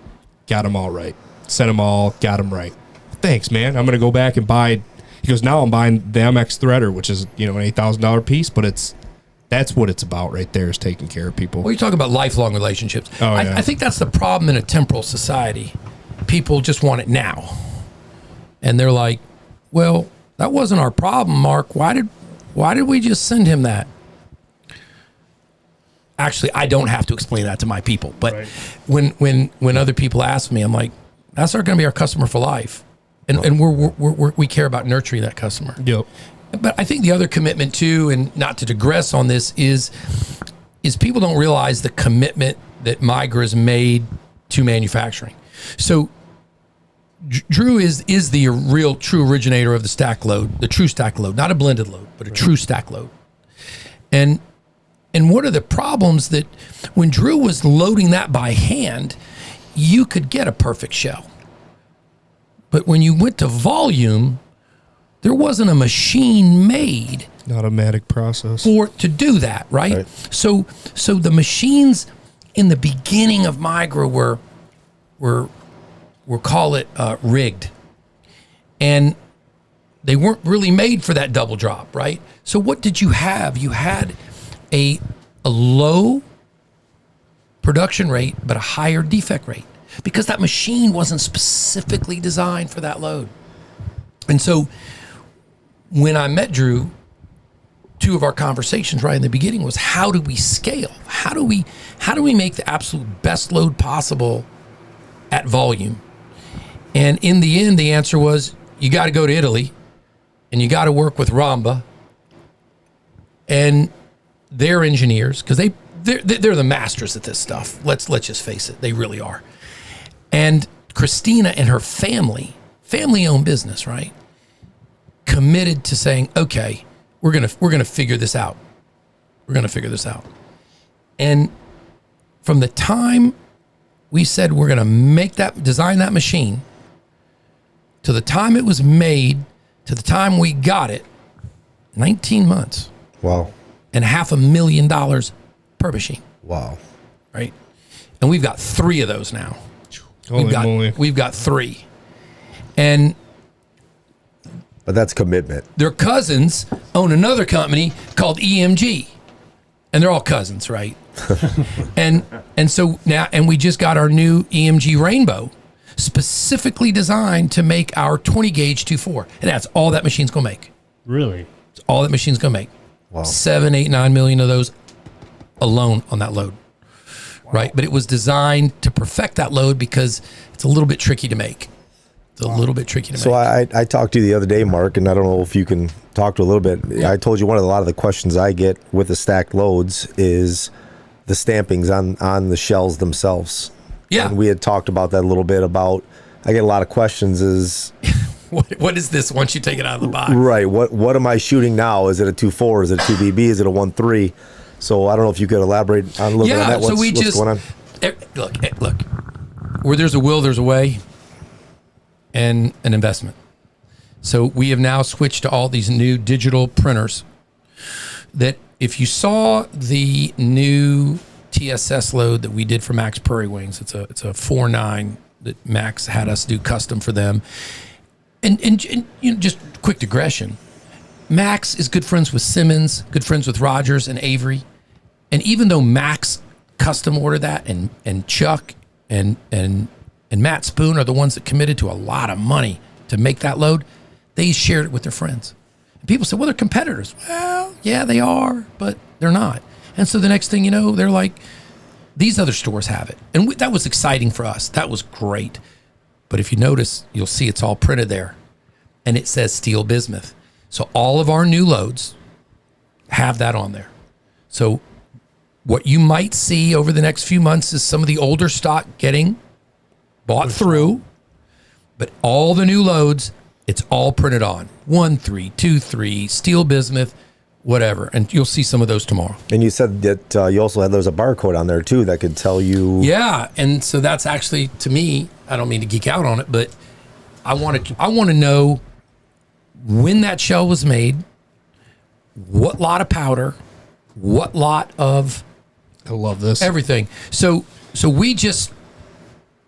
Got them all right. Sent them all. Got them right. Thanks, man. I'm going to go back and buy. He goes, now I'm buying the MX Threader, which is, an $8,000 piece, but that's what it's about right there, is taking care of people. Well, you're talking about lifelong relationships. Oh, yeah. I think that's the problem in a temporal society. People just want it now. And they're like, well, that wasn't our problem, Mark. Why did we just send him that? Actually, I don't have to explain that to my people. But when other people ask me, I'm like, that's going to be our customer for life. And we care about nurturing that customer. Yep. But I think the other commitment too, and not to digress on this, is people don't realize the commitment that Migra has made to manufacturing. So Drew is the real true originator of the stack load, the true stack load, not a blended load, but a true stack load. And one of the problems that when Drew was loading that by hand, you could get a perfect shell. But when you went to volume, there wasn't a machine made Automatic process. to do that, right? So the machines in the beginning of Migra were call it rigged, and they weren't really made for that double drop, right? So what did you have? You had a low production rate but a higher defect rate because that machine wasn't specifically designed for that load. And so when I met Drew, two of our conversations right in the beginning was, how do we scale? How do we make the absolute best load possible at volume? And in the end, the answer was, you got to go to Italy and you got to work with Ramba and their engineers, because they're the masters at this stuff. Let's just face it, they really are. And Christina and her family-owned business, right, committed to saying, okay, we're gonna figure this out. We're gonna figure this out. And from the time we said we're gonna design that machine, to the time it was made, to the time we got it, 19 months. Wow. And $500,000 per machine. Wow. Right? And we've got 3 of those now. We've got 3. And but that's commitment. their cousins own another company called EMG. And they're all cousins, right? and so now, and we just got our new EMG Rainbow, specifically designed to make our 20 gauge 2.4. And that's all that machine's gonna make. Really? It's all that machine's gonna make. Wow. 7, 8, 9 million of those alone on that load. Wow. Right? But it was designed to perfect that load because it's a little bit tricky to make. It's a little bit tricky to make. So I talked to you the other day, Mark, and I don't know if you can talk to a little bit. Yeah. I told you a lot of the questions I get with the stacked loads is the stampings on the shells themselves. Yeah. And we had talked about that a little bit about, I get a lot of questions is... what is this once you take it out of the box? Right. What am I shooting now? Is it a 2.4? Is it a 2BB? Is it a 1.3? So I don't know if you could elaborate on a little bit on that. What's going on? Look, where there's a will, there's a way, and an investment. So we have now switched to all these new digital printers that if you saw the new TSS load that we did for Max Prairie Wings, it's a 4.9 that Max had us do custom for them. And you know, just quick digression, Max is good friends with Simmons, good friends with Rogers and Avery. And even though Max custom ordered that and Chuck and Matt Spoon are the ones that committed to a lot of money to make that load, they shared it with their friends. And people said, well, they're competitors. Well, yeah, they are, but they're not. And so the next thing you know, they're like, these other stores have it. And that was exciting for us. That was great. But if you notice, you'll see it's all printed there. And it says steel bismuth. So all of our new loads have that on there. So what you might see over the next few months is some of the older stock getting bought through. But all the new loads, it's all printed on. 1.3, 2.3, steel bismuth, whatever. And you'll see some of those tomorrow. And you said that you also had, there's a barcode on there too that could tell you. Yeah. And so that's actually, to me, I don't mean to geek out on it, but I want to know when that shell was made, what lot of powder, what lot of, I love this, everything. So we just,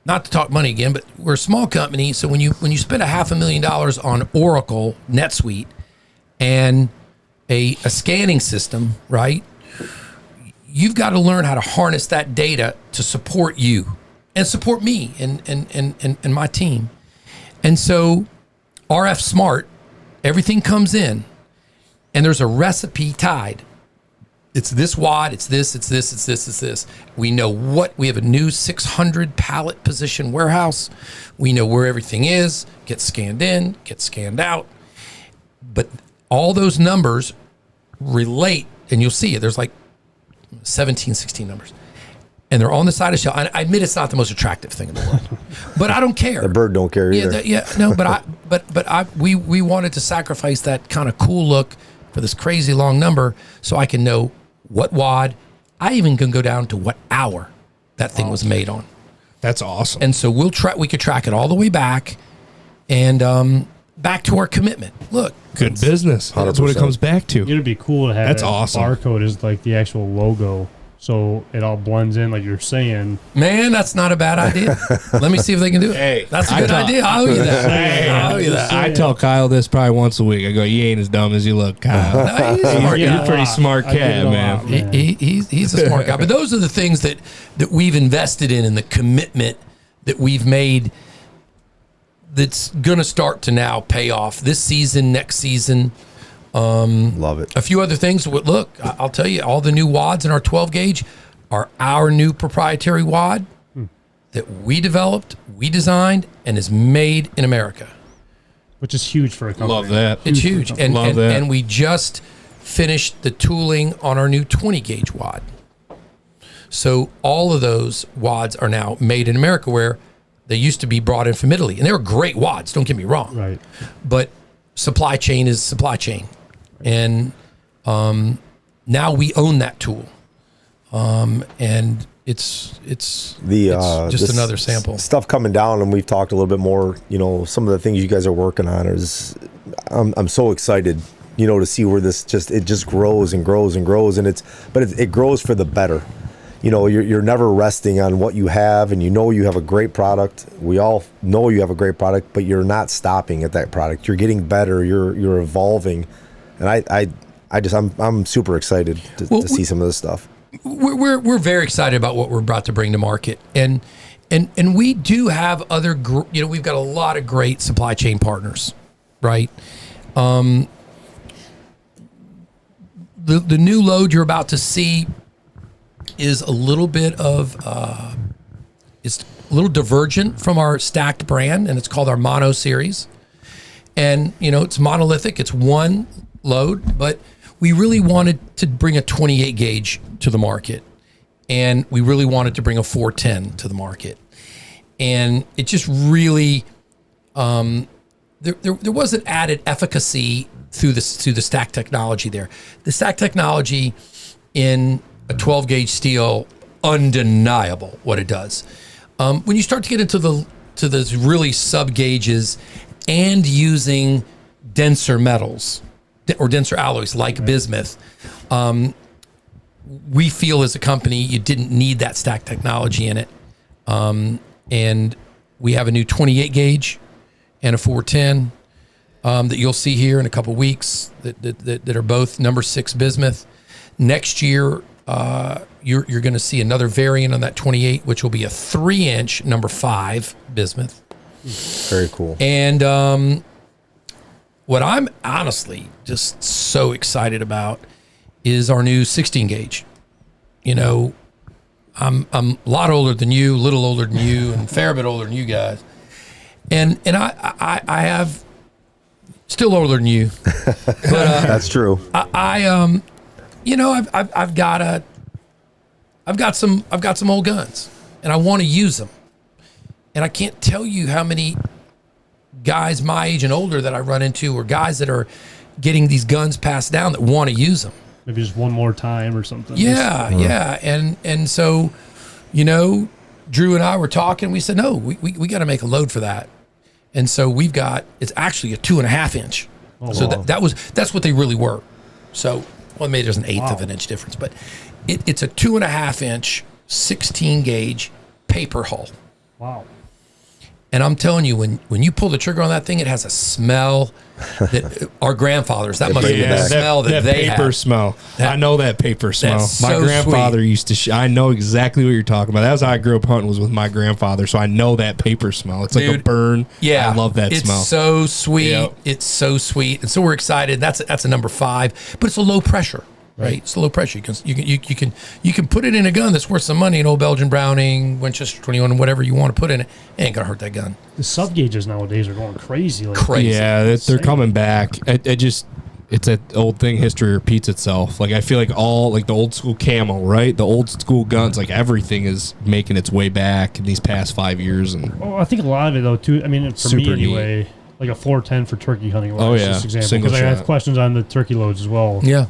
not to talk money again, but we're a small company. So when you spend $500,000 on Oracle NetSuite and a scanning system, right? You've got to learn how to harness that data to support you and support me and my team. And so RF Smart, everything comes in and there's a recipe tied. It's this wad, it's this, it's this, it's this, it's this. We know we have a new 600 pallet position warehouse. We know where everything is, gets scanned in, gets scanned out. But all those numbers relate, and you'll see it. There's like 17, 16 numbers. And they're on the side of the shell. I admit it's not the most attractive thing in the world, but I don't care. The bird don't care either. We wanted to sacrifice that kind of cool look for this crazy long number so I can know what wad. I even can go down to what hour that thing was made on. That's awesome. And so we could track it all the way back. And back to our commitment. Look, Good business. That's what it 100%. comes back to. It'd be cool to have That's that awesome. barcode is like the actual logo, so it all blends in, like you're saying. man, that's not a bad idea. Let me see if they can do it. Hey, that's a I good thought- idea. I owe you that. Hey, I owe you that. I tell Kyle this probably once a week. I go, you ain't as dumb as you look, Kyle. No, he's a smart You're guy. a pretty smart I get cat, it a man. lot, man. He's a smart guy. But those are the things that we've invested in and the commitment that we've made that's going to start to now pay off this season, next season. Love it. A few other things. Look, I'll tell you, all the new wads in our 12 gauge are our new proprietary wad that we developed, we designed, and is made in America. Which is huge for a company. Love that. It's huge. And, Love and, that. and we just finished the tooling on our new 20 gauge wad. So all of those wads are now made in America, where they used to be brought in from Italy. And they were great wads, don't get me wrong. Right. But supply chain is supply chain. And now we own that tool. And it's just another sample. Stuff coming down, and we've talked a little bit more. You know, some of the things you guys are working on is, I'm so excited. You know, to see where this just grows and grows and grows, and it grows for the better. You know, you're never resting on what you have, and you know you have a great product. We all know you have a great product, but you're not stopping at that product. You're getting better. You're evolving, and I'm super excited to see some of this stuff. We're very excited about what we're about to bring to market, and we do have other we've got a lot of great supply chain partners, right? The new load you're about to see is a little bit of it's a little divergent from our stacked brand, and it's called our Mono series. And it's monolithic, it's one load, but we really wanted to bring a 28 gauge to the market, and we really wanted to bring a 410 to the market. And it just really there was an added efficacy through the stack technology there. The stack technology in a 12 gauge steel, undeniable what it does. When you start to get into those really sub gauges and using denser metals or denser alloys like bismuth, we feel as a company you didn't need that stack technology in it. And we have a new 28 gauge and a 410 that you'll see here in a couple weeks that are both number 6 bismuth. Next year, you're going to see another variant on that 28, which will be a 3-inch number 5 bismuth. Very cool. And what I'm honestly just so excited about is our new 16 gauge. I'm a lot older than you, a little older than you, and a fair bit older than you guys. And I have still older than you. But That's true. I've got some old guns, and I want to use them. And I can't tell you how many guys my age and older that I run into, or guys that are getting these guns passed down that want to use them. Maybe just one more time or something. Yeah. And so, Drew and I were talking. We said, no, we got to make a load for that. And so it's actually a 2.5 inch. So wow. that's what they really were. So, well, maybe there's an eighth of an inch difference, but it's a 2.5 inch, 16 gauge paper hull. Wow. And I'm telling you, when you pull the trigger on that thing, it has a smell that our grandfathers, that must have been the smell that they paper had. smell. I know that paper smell. That's My so grandfather used to. I know exactly what you're talking about. That was how I grew up hunting, was with my grandfather. So I know that paper smell. It's like a burn. Yeah, I love that smell. It's so sweet. Yep. It's so sweet, and so we're excited. That's a number 5, but it's a low pressure. Right, it's low pressure. You can put it in a gun that's worth some money. An old Belgian Browning, Winchester 21, whatever you want to put in it. It ain't gonna hurt that gun. The sub gauges nowadays are going crazy. Yeah, they're coming back. It's that old thing. History repeats itself. Like I feel like all like the old school camo, right? The old school guns, like everything is making its way back in these past 5 years. And well, I think a lot of it though too. I mean, for me Super anyway, like a 410 for turkey hunting. Oh, yeah. Just example, Single because I have shot. questions on the turkey loads as well. Yeah.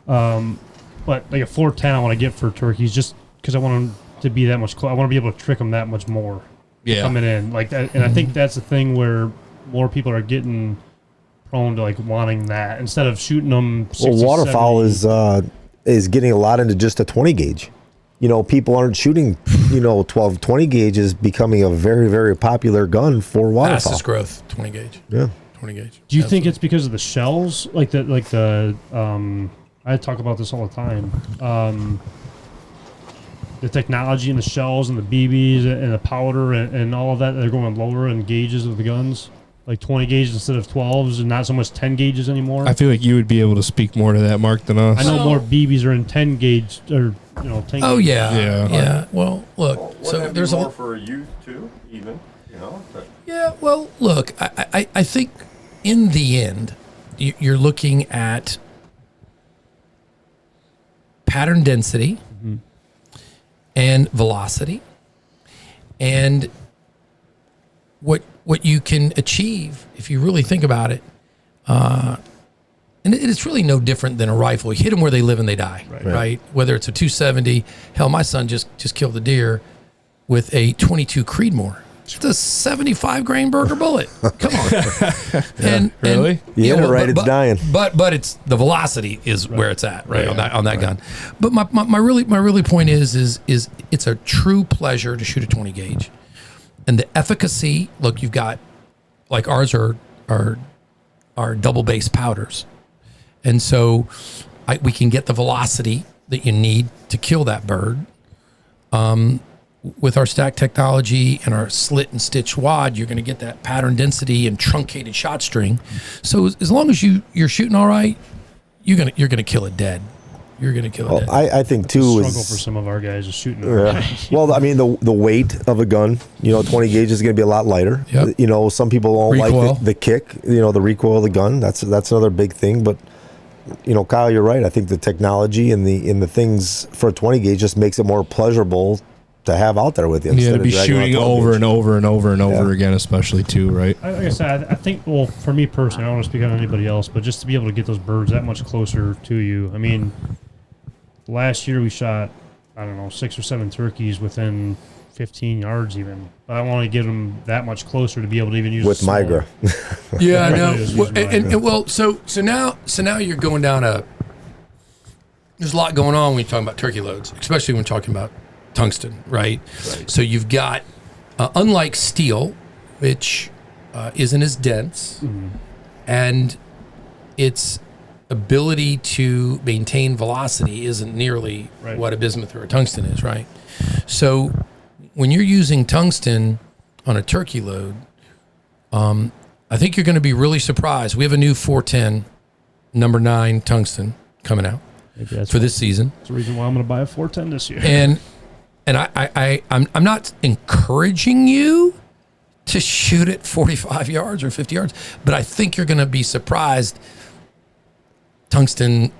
But like a 410, I want to get for turkeys just because I want them to be that much. I want to be able to trick them that much more. Yeah. Coming in like that, and I think that's the thing where more people are getting prone to like wanting that instead of shooting them. 60, Well, waterfowl 70. is getting a lot into just a 20 gauge. You know, people aren't shooting, 12, 20 gauge is becoming a very, very popular gun for waterfowl. Fastest growth, 20 gauge. Yeah. 20 gauge. Do you think it's because of the shells? I talk about this all the time. The technology in the shells and the BBs and the powder and all of that, they're going lower in gauges of the guns. Like 20 gauges instead of 12s and not so much 10 gauges anymore. I feel like you would be able to speak more to that, Mark, than us. I know more BBs are in 10 gauge or 10 Oh gauge. yeah. Well, look. So there's more a for a youth too, even. But yeah. Well, look. I think in the end, you're looking at pattern density and velocity, and what you can achieve if you really think about it. And it's really no different than a rifle. You hit them where they live and they die, right? Whether it's a 270, hell, my son just killed a deer with a 22 Creedmoor. It's a 75 grain burger bullet. Come on. Really? You hit it right, it's dying. But it's the velocity is where it's at, right? On that gun. But my really point is it's a true pleasure to shoot a 20 gauge. And the efficacy, look, you've got, like ours are double base powders. And so we can get the velocity that you need to kill that bird. With our stack technology and our slit and stitch wad, you're going to get that pattern density and truncated shot string. So as long as you're shooting all right, you're gonna kill it dead. You're gonna kill it dead. I think too Struggle is for some of our guys is shooting. well, I mean the weight of a gun, 20 gauge is going to be a lot lighter. Yep. Some people don't Recoil. like the kick, the recoil of the gun. That's another big thing. But Kyle, you're right. I think the technology and the things for a 20 gauge just makes it more pleasurable to have out there with you. Yeah, instead to of be dragging shooting around 12 over gauge. and over and over and over again, especially too, right? Like I said, I think, well, for me personally, I don't want to speak on anybody else, but just to be able to get those birds that much closer to you. I mean, last year we shot, 6 or 7 turkeys within 15 yards even. But I want to get them that much closer to be able to even use with a small- Migra. Yeah, I know. Just Well, using Migra. well, so now you're going down there's a lot going on when you're talking about turkey loads, especially when you're talking about tungsten, right? So you've got, unlike steel, which isn't as dense, and its ability to maintain velocity isn't nearly what a bismuth or a tungsten is, right? So when you're using tungsten on a turkey load, I think you're going to be really surprised. We have a new 410 number 9 tungsten coming out for this season. That's the reason why I'm going to buy a 410 this year. And I'm not encouraging you to shoot at 45 yards or 50 yards, but I think you're going to be surprised. Tungsten,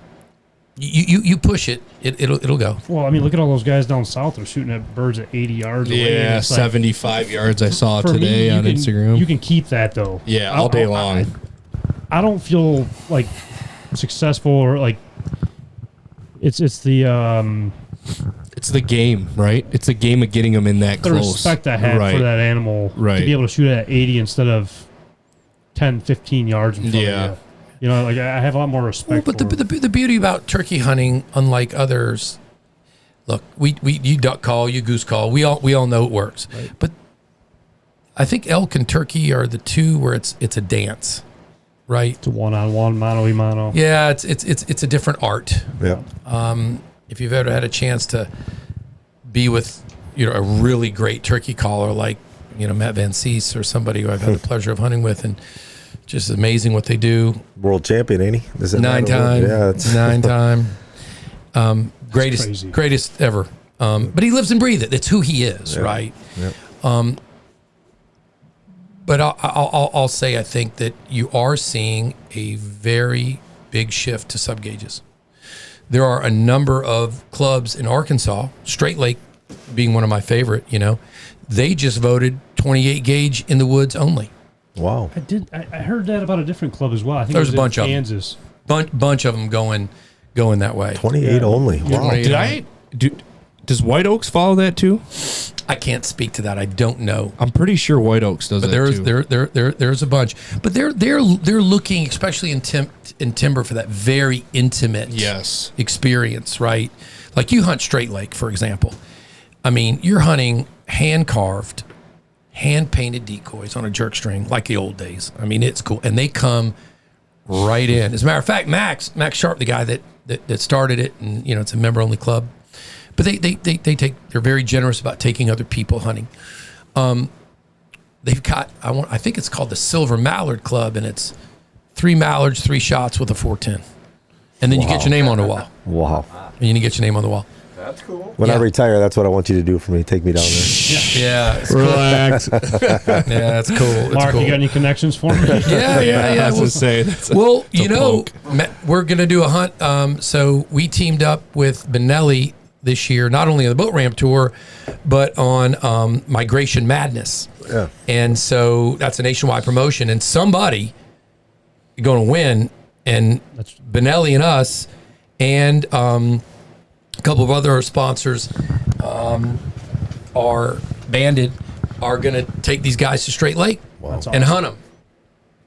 you push it, it'll go. Well, I mean, look at all those guys down south. They're shooting at birds at 80 yards away. Yeah, It's like, 75 yards I saw for today me, on you Instagram. can keep that though. Yeah, all day long. I don't feel like successful or like it's the game, right? It's the game of getting them in that the close. respect I have for that animal to be able to shoot it at 80 instead of 10, 15 yards in front of you. Like I have a lot more respect. Well, but the beauty about turkey hunting, unlike others, look, you duck call, you goose call. We all know it works. Right. But I think elk and turkey are the two where it's a dance, right? It's a one-on-one, mano-y-mano. Yeah, it's a different art. Yeah. If you've ever had a chance to be with a really great turkey caller like Matt Van Cees or somebody who I've had the pleasure of hunting with, and just amazing what they do. World champion, ain't he? Does it 9 time. Yeah, it's 9 time. Greatest ever. But he lives and breathes it. That's who he is, right? Yeah. But I'll say I think that you are seeing a very big shift to sub gauges. There are a number of clubs in Arkansas, Straight Lake being one of my favorite, they just voted 28 gauge in the woods only. Wow. I heard that about a different club as well. I think There's it was a bunch in of them. Kansas. Bunch of them going that way. 28 only. Wow. Did I Does White Oaks follow that too? I can't speak to that. I don't know. I'm pretty sure White Oaks does But that too. there's a bunch. But they're looking, especially in timber, for that very intimate experience, right? Like you hunt straight lake, for example. I mean, you're hunting hand carved, hand painted decoys on a jerk string like the old days. I mean, it's cool, and they come right in. As a matter of fact, Max Sharp, the guy that started it, and it's a member only club. But they're very generous about taking other people hunting. They've got I think it's called the Silver Mallard Club, and it's 3 mallards, 3 shots with a 410, and then you get your name on the wall. Wow. And you get your name on the wall. That's cool. When I retire, that's what I want you to do for me. Take me down there. Yeah, it's Relax. cool. Yeah, it's cool. It's Mark, cool. you got any connections for me? Yeah. I was saying. Well, we're going to do a hunt. So we teamed up with Benelli this year, not only on the boat ramp tour, but on Migration Madness. Yeah. And so that's a nationwide promotion, and somebody going to win, and That's Benelli and us, and a couple of other sponsors are banded, are going to take these guys to Straight Lake and hunt them.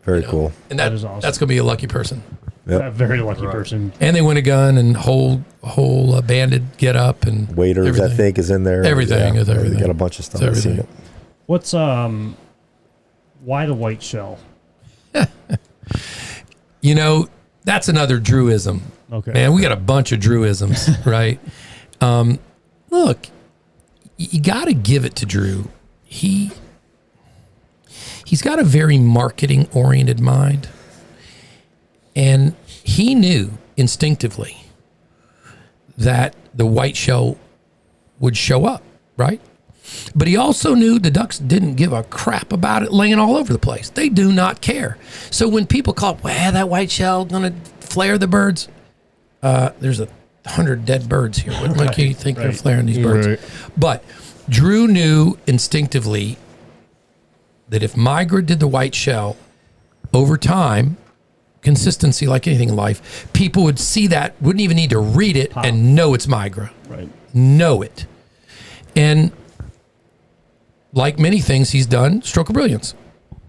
Very cool. And That is awesome. That's going to be a lucky person. Yep. a very lucky person. And they win a gun and whole banded get up and Waiters, everything. I think, is in there. Everything is everything. They got a bunch of stuff. It's I've seen everything. it. What's why the white shell? That's another Drewism. Okay. Man, we got a bunch of Drewisms, right? Look, you got to give it to Drew. He's got a very marketing oriented mind. And he knew instinctively that the white shell would show up, right? But he also knew the ducks didn't give a crap about it laying all over the place. They do not care. So when people call, well, that white shell going to flare the birds, there's 100 dead birds here. What make you think they're flaring these birds? Right. But Drew knew instinctively that if Migra did the white shell over time, consistency like anything in life, people would see that, wouldn't even need to read it and know it's Migra. Right. Know it. And like many things he's done, stroke of brilliance.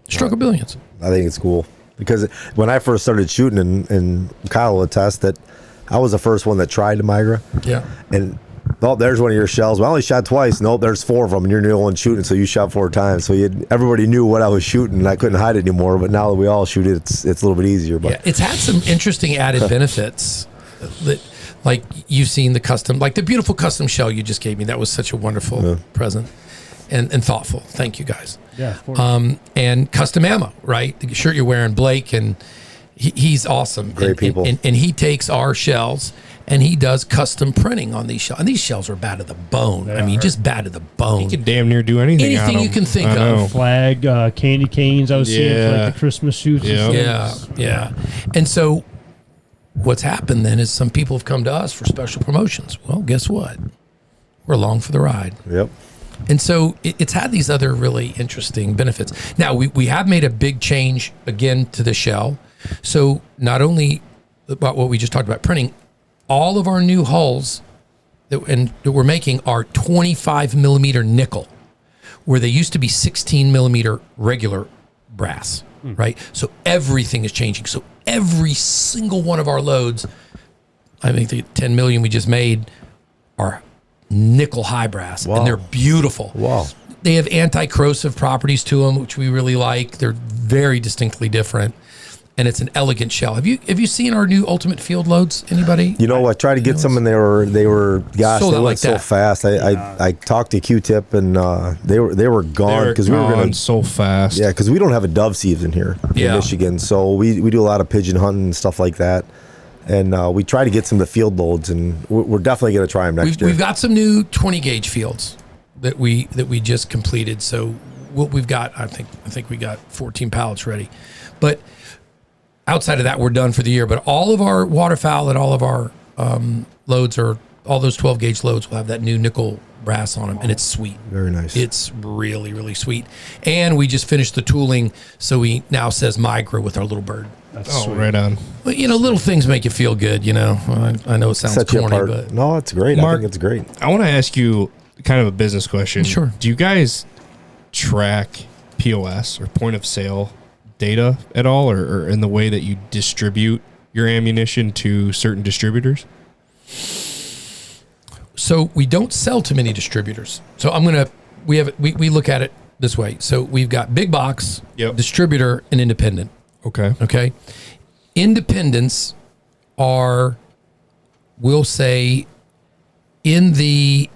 Stroke of brilliance. I think it's cool because when I first started shooting, and Kyle will attest that I was the first one that tried the Migra. Yeah. And there's one of your shells. Well, I only shot twice. Nope, there's 4 of them, and you're the only one shooting, so you shot 4 times. So everybody knew what I was shooting, and I couldn't hide it anymore. But now that we all shoot it, it's a little bit easier. But Yeah, it's had some interesting added benefits. That, like you've seen the custom, like the beautiful custom shell you just gave me. That was such a wonderful present and thoughtful. Thank you guys. Yeah. Of course. And custom ammo, right? The shirt you're wearing, Blake, and he's awesome. Great people. And he takes our shells and he does custom printing on these shells. And these shells are bad to the bone. I mean, just bad to the bone. You could damn near do anything. Anything on you them. can think I of. know. Flag, candy canes. I was seeing for like the Christmas shoots. and Yeah. things. Yeah. And so what's happened then is some people have come to us for special promotions. Well, guess what? We're along for the ride. yep. And so it's had these other really interesting benefits. Now, we have made a big change again to the shell. So not only about what we just talked about printing, all of our new hulls that we're making are 25 millimeter nickel, where they used to be 16 millimeter regular brass, right? So everything is changing. So every single one of our loads, I think the 10 million we just made, are nickel high brass, and they're beautiful. Wow. They have anti-corrosive properties to them, which we really like. They're very distinctly different, and it's an elegant shell. Have you seen our new Ultimate Field loads? Anybody? You know, I tried to get some, and they were gosh, Sold they out went like so that. fast. I talked to Q-Tip, and they were gone because we were going so fast. Yeah, because we don't have a dove season here in Michigan, so we do a lot of pigeon hunting and stuff like that. And we try to get some of the field loads, and we're definitely going to try them next year. We've got some new 20 gauge fields that we just completed. So what we've got, I think we got 14 pallets ready. But outside of that, we're done for the year. But all of our waterfowl and all of our loads are all those 12 gauge loads will have that new nickel brass on them, and it's sweet. Very nice. It's really, really sweet. And we just finished the tooling, so he now says Migra with our little bird. That's Oh, sweet. right on. But, you know, little things make you feel good, you know. I know it sounds Set you corny, apart. but No, it's great. I Mark- think it's great. I want to ask you kind of a business question. Sure. Do you guys track POS or point of sale data at all, or in the way that you distribute your ammunition to certain distributors? so we don't sell to many distributors. So we look at it this way. So we've got big box, Yep. distributor, and independent. Okay. Okay. Independents are, we'll say, in the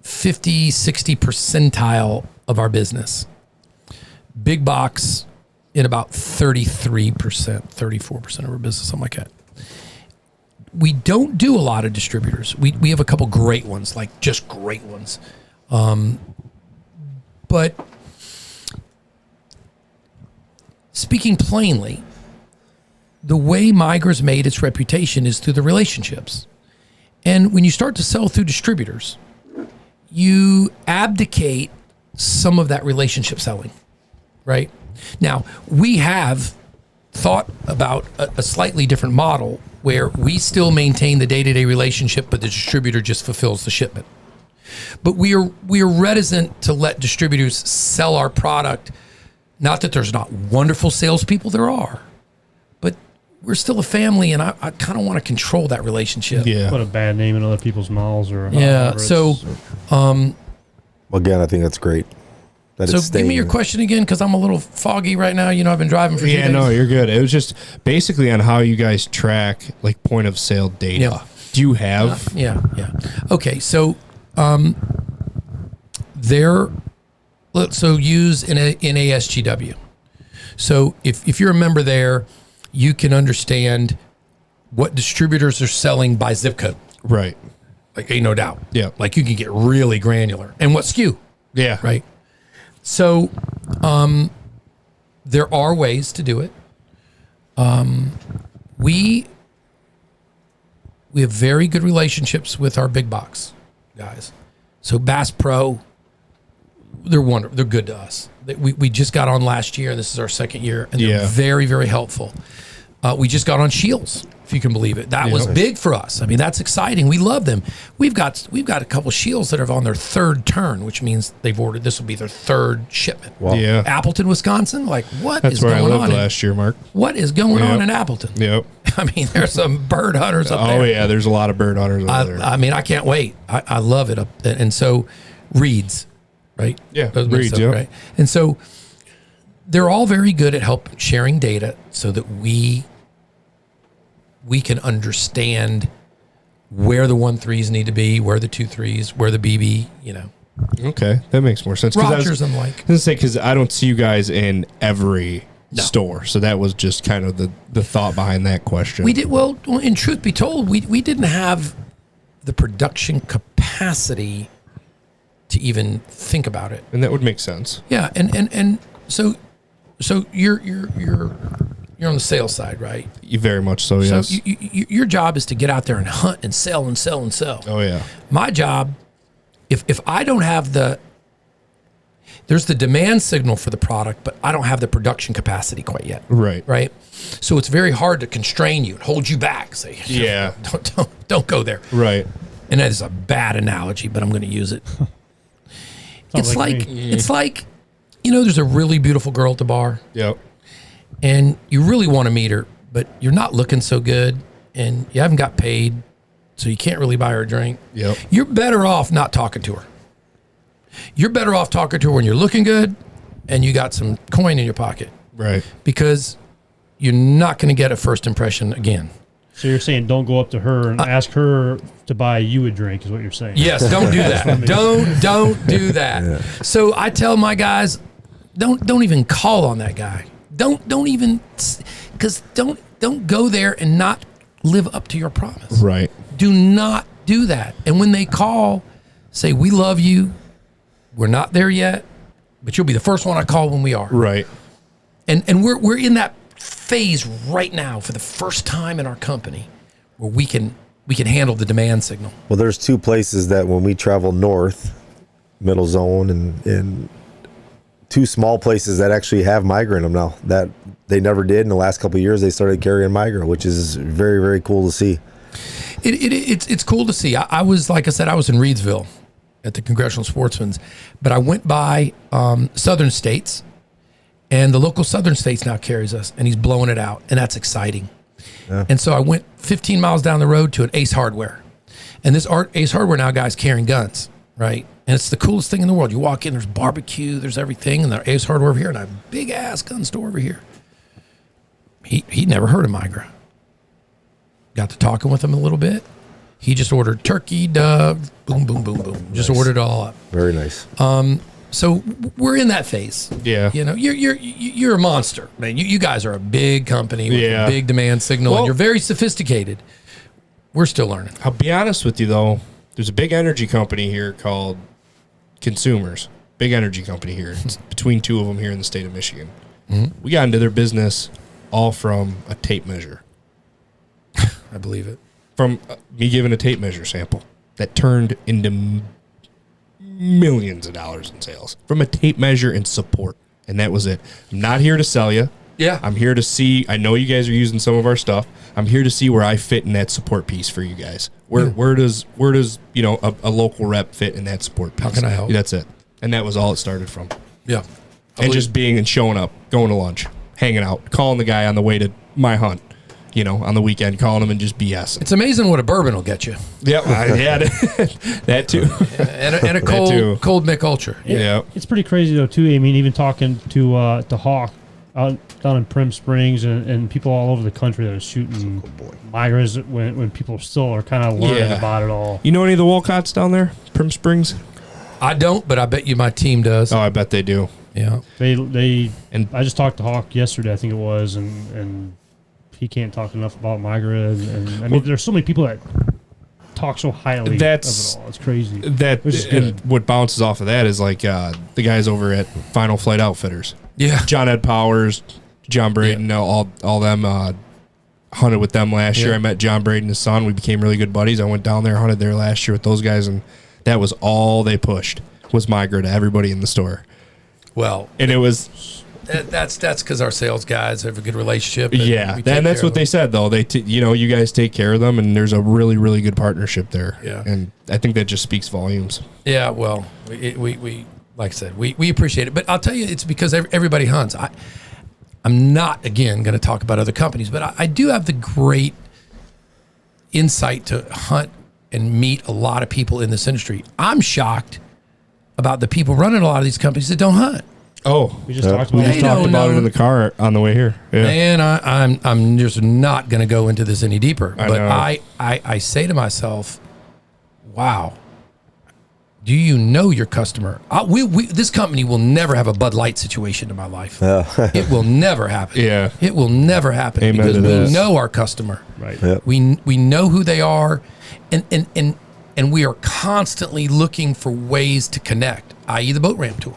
50, 60 percentile of our business. Big box in about 33%, 34% of our business, something like that. We don't do a lot of distributors. We have a couple great ones, like just great ones. But speaking plainly, the way Migra's made its reputation is through the relationships. And when you start to sell through distributors, you abdicate some of that relationship selling, right? Now, we have thought about a slightly different model where we still maintain the day-to-day relationship, but the distributor just fulfills the shipment. But we are reticent to let distributors sell our product. Not that there's not wonderful salespeople, there are, but we're still a family, and I kind of want to control that relationship. Yeah. Put a bad name in other people's mouths or Yeah. however So, Again, I think that's great. That so it's give me your staying- question again, because I'm a little foggy right now. You know, I've been driving for 2 Yeah, days. no, you're good. It was just basically on how you guys track like point of sale data. Yeah. Do you have? Yeah. Okay, so use in ASGW. So if you're a member there, you can understand what distributors are selling by zip code. Right. Like, ain't no doubt. Yeah. Like, you can get really granular. And what SKU, Yeah. right? So there are ways to do it. We have very good relationships with our big box guys. So Bass Pro, they're wonderful. They're good to us. We just got on last year. This is our second year, and they're Yeah. very, very helpful. We just got on Shields, if you can believe it. That was big for us. I mean, that's exciting. We love them. We've got a couple Shields that are on their third turn, which means they've ordered. This will be their third shipment. Wow. Yeah. Appleton, Wisconsin. Like, what That's is where I going lived on? last year, Mark. What is going Yep. on in Appleton? Yep. I mean, there's some bird hunters up there. Oh yeah, there's a lot of bird hunters over there. I mean, I can't wait. I love it up there. And so Reeds, right? Yeah, Those Reeds, stuff, yep. right? And so they're all very good at sharing data so that we can understand where the 1.3s need to be, where the 2.3s, where the BB, you know. Okay, that makes more sense. 'Cause Rogers, I'm like. I was gonna say, because I don't see you guys in every store, so that was just kind of the thought behind that question. We did well. In truth be told, we didn't have the production capacity to even think about it. and that would make sense. Yeah, and so you're on the sales side, right? You very much so. Yes. So your job is to get out there and hunt and sell and sell and sell. Oh yeah. My job, if I don't have there's the demand signal for the product, but I don't have the production capacity quite yet. Right. Right. So it's very hard to constrain you and hold you back. Say, Yeah. don't go there. Right. And that is a bad analogy, but I'm going to use it. It's like like, you know, there's a really beautiful girl at the bar, Yep. and you really want to meet her, but you're not looking so good, and you haven't got paid, so you can't really buy her a drink. Yep. You're better off not talking to her. You're better off talking to her when you're looking good and you got some coin in your pocket, Right. because you're not going to get a first impression again. So you're saying don't go up to her and ask her to buy you a drink is what you're saying. Yes, don't do that. Don't do that. Yeah. So I tell my guys, don't even call on that guy. Don't even, because don't go there and not live up to your promise. Right. Do not do that. And when they call, say, we love you. We're not there yet, but you'll be the first one I call when we are. Right. And we're in that phase right now for the first time in our company where we can we can handle the demand signal. Well, there's two places that when we travel north, middle zone, and two small places that actually have Migra in them now that they never did in the last couple of years. They started carrying Migra, which is very, very cool to see. It's cool to see. I was, like I said, I was in Reedsville at the Congressional Sportsman's, but I went by Southern States, and the local Southern States now carries us, and he's blowing it out, and that's exciting. Yeah. And so I went 15 miles down the road to an Ace Hardware, and this Ace Hardware now guy's carrying guns, right? And it's the coolest thing in the world. You walk in, there's barbecue, there's everything, and there's Ace Hardware over here, and a big ass gun store over here. He'd never heard of Migra. Got to talking with him a little bit. He just ordered turkey, dove, boom, boom, boom, boom. Just ordered it all up. Very nice. So we're in that phase. Yeah. You know, you're a monster, man. You guys are a big company with a big demand signal, and you're very sophisticated. We're still learning. I'll be honest with you, though. There's a big energy company here called Consumers. Big energy company here. It's between two of them here in the state of Michigan. Mm-hmm. We got into their business all from a tape measure. I believe it. From me giving a tape measure sample that turned into millions of dollars in sales from a tape measure and support. And that was it. I'm not here to sell you. Yeah. I'm here to see, I know you guys are using some of our stuff. I'm here to see where I fit in that support piece for you guys. Where does you know, a local rep fit in that support piece? How can I help? That's it. And that was all it started from. Yeah. And just being and showing up, going to lunch, hanging out, calling the guy on the way to my hunt. You know, on the weekend, calling him and just BS. It's amazing what a bourbon will get you. Yeah, that too. And a cold Mick Ultra. Yeah. It's pretty crazy though too. I mean, even talking to Hawk out down in Prim Springs and people all over the country that are shooting Migras when people still are kind of learning about it all. You know any of the Walcotts down there, Prim Springs? I don't, but I bet you my team does. Oh, I bet they do. Yeah. They and I just talked to Hawk yesterday, I think it was, and he can't talk enough about Migra, and I mean, there's so many people that talk so highly of it all. It's crazy. And what bounces off of that is like the guys over at Final Flight Outfitters. Yeah, John Ed Powers, John Braden, all them hunted with them last year. I met John Braden, his son. We became really good buddies. I went down there, hunted there last year with those guys, and that was all they pushed was Migra to everybody in the store. Well, and it was. That's because our sales guys have a good relationship. And that's what they said though. They you guys take care of them, and there's a really, really good partnership there. Yeah, and I think that just speaks volumes. Yeah, well, we like I said, we appreciate it, but I'll tell you, it's because everybody hunts. I'm not again going to talk about other companies, but I do have the great insight to hunt and meet a lot of people in this industry. I'm shocked about the people running a lot of these companies that don't hunt. Oh, we just talked about it in the car on the way here. Yeah. Man, I'm just not going to go into this any deeper. But I say to myself, wow, do you know your customer? This company will never have a Bud Light situation in my life. It will never happen. Yeah, it will never happen. Amen because to we that. know our customer. Right. Yep. We know who they are, and we are constantly looking for ways to connect, i.e. the boat ramp tour.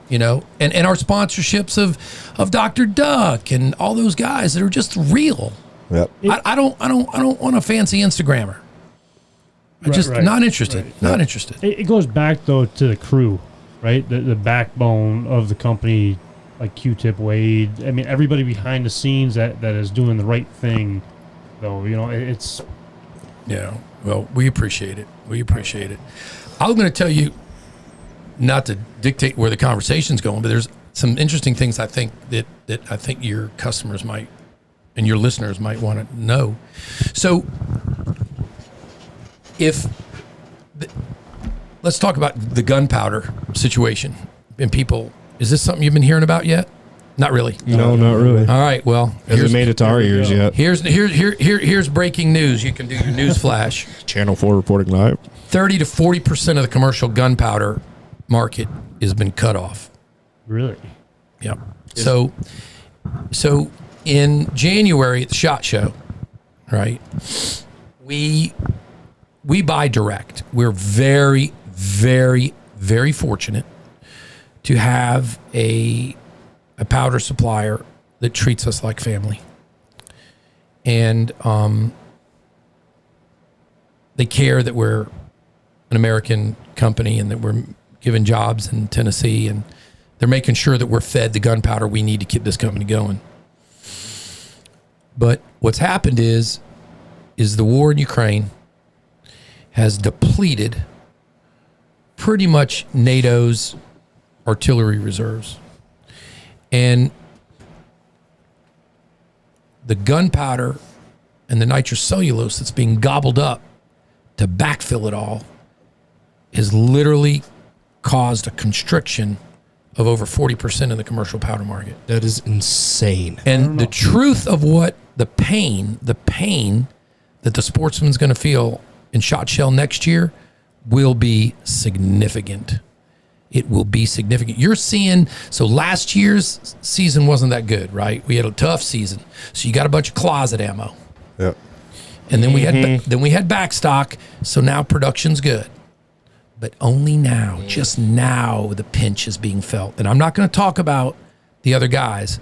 You know, and our sponsorships of Dr. Duck and all those guys that are just real. Yep. I don't want a fancy Instagrammer. I'm just not interested. Right. Not interested. It goes back though to the crew, right? The backbone of the company, like Q-Tip, Wade. I mean, everybody behind the scenes that is doing the right thing. Though, you know, it's. Yeah. Well, we appreciate it. We appreciate it. I'm going to tell you, not to dictate where the conversation's going, but there's some interesting things I think that I think your customers might and your listeners might want to know. So let's talk about the gunpowder situation. And people, is this something you've been hearing about yet? Not really. No, not really. All right. Well, hasn't made it to our ears yet. Here's breaking news. You can do your news flash. Channel 4 reporting live. 30 to 40% of the commercial gunpowder market has been cut off. Really? Yep. So in January at the SHOT Show, right, we buy direct. We're very, very, very fortunate to have a powder supplier that treats us like family. And They care that we're an American company and that we're giving jobs in Tennessee, and they're making sure that we're fed the gunpowder we need to keep this company going. But what's happened is the war in Ukraine has depleted pretty much NATO's artillery reserves. And the gunpowder and the nitrocellulose that's being gobbled up to backfill it all has literally caused a constriction of over 40% in the commercial powder market. That is insane. And the truth of what the pain that the sportsman's going to feel in shot shell next year will be significant. It will be significant. You're seeing, so last year's season wasn't that good, right? We had a tough season. So you got a bunch of closet ammo. Yep. And then we had back stock, so now production's good. But only now, just now, the pinch is being felt. And I'm not going to talk about the other guys,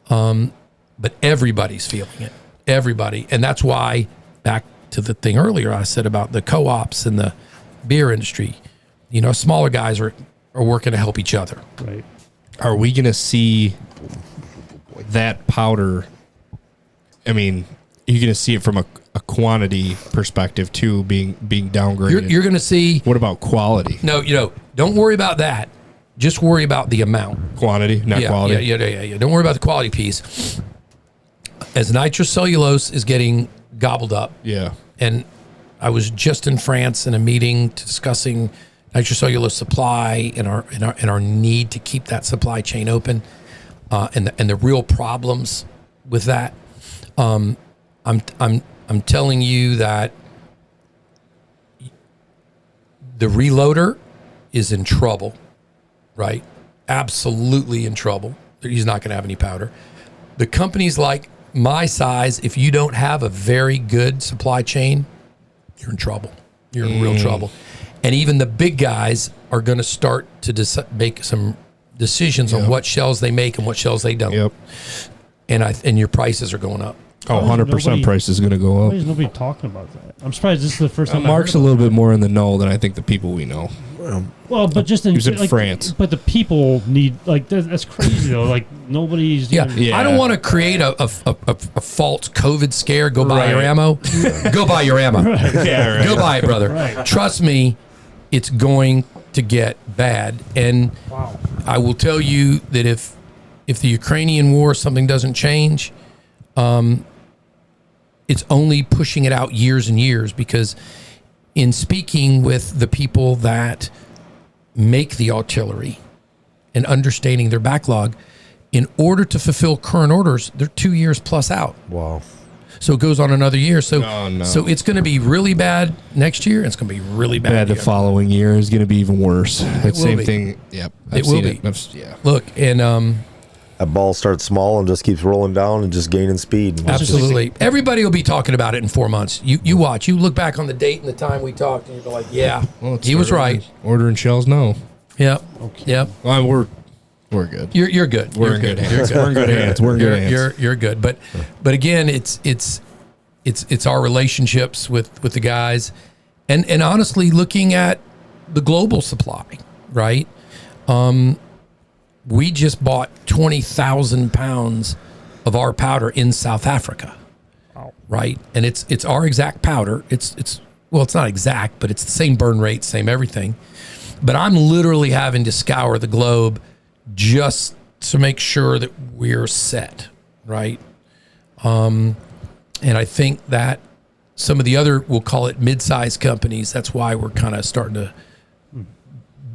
but everybody's feeling it. Everybody. And that's why, back to the thing earlier I said about the co-ops and the beer industry, you know, smaller guys are working to help each other. Right. Are we going to see that powder? I mean, you're going to see it from a quantity perspective too, being downgraded. You're going to see. What about quality? No, don't worry about that. Just worry about the amount. Quantity, not quality. Yeah. Don't worry about the quality piece. As nitrocellulose is getting gobbled up. Yeah. And I was just in France in a meeting discussing nitrocellulose supply and our need to keep that supply chain open, and the real problems with that. I'm telling you that the reloader is in trouble, right? Absolutely in trouble. He's not going to have any powder. The companies like my size, if you don't have a very good supply chain, you're in trouble. You're in real trouble. And even the big guys are going to start to make some decisions on what shells they make and what shells they don't. Yep. And your prices are going up. Oh, 100% price is going to go Why up. is nobody talking about that? I'm surprised this is the first time. Mark's a little bit more in the know than I think the people we know. Well, but just in, He was in France. But the people need, like, that's crazy though. Like, nobody's. Yeah. Yeah. I don't want to create a false COVID scare. Go buy your ammo. Go buy your ammo. Yeah, right. Go buy it, brother. Right. Trust me, it's going to get bad. And I will tell you that if the Ukrainian war, something doesn't change, it's only pushing it out years and years, because in speaking with the people that make the artillery and understanding their backlog, in order to fulfill current orders, they're 2 years plus out. Wow. So it goes on another year. So no. so it's going to be really bad next year. And it's going to be really bad The following year is going to be even worse. That same be. thing. Yep. It will be. Yeah. Look, and That ball starts small and just keeps rolling down and just gaining speed. absolutely, everybody will be talking about it in 4 months. You watch. You look back on the date and the time we talked, and you're like, yeah, Well, it's he was ordering- right. Ordering shells now. Yep. Yep. Well, we're good. You're good. We're You're in good You're hands. We're in good hands. We're in good hands. You're good. But again, it's our relationships with the guys, and honestly, looking at the global supply, right? We just bought 20,000 pounds of our powder in South Africa, right? And it's our exact powder. It's not exact, but it's the same burn rate, same everything. But I'm literally having to scour the globe just to make sure that we're set, right? And I think that some of the other, we'll call it mid-sized companies, that's why we're kind of starting to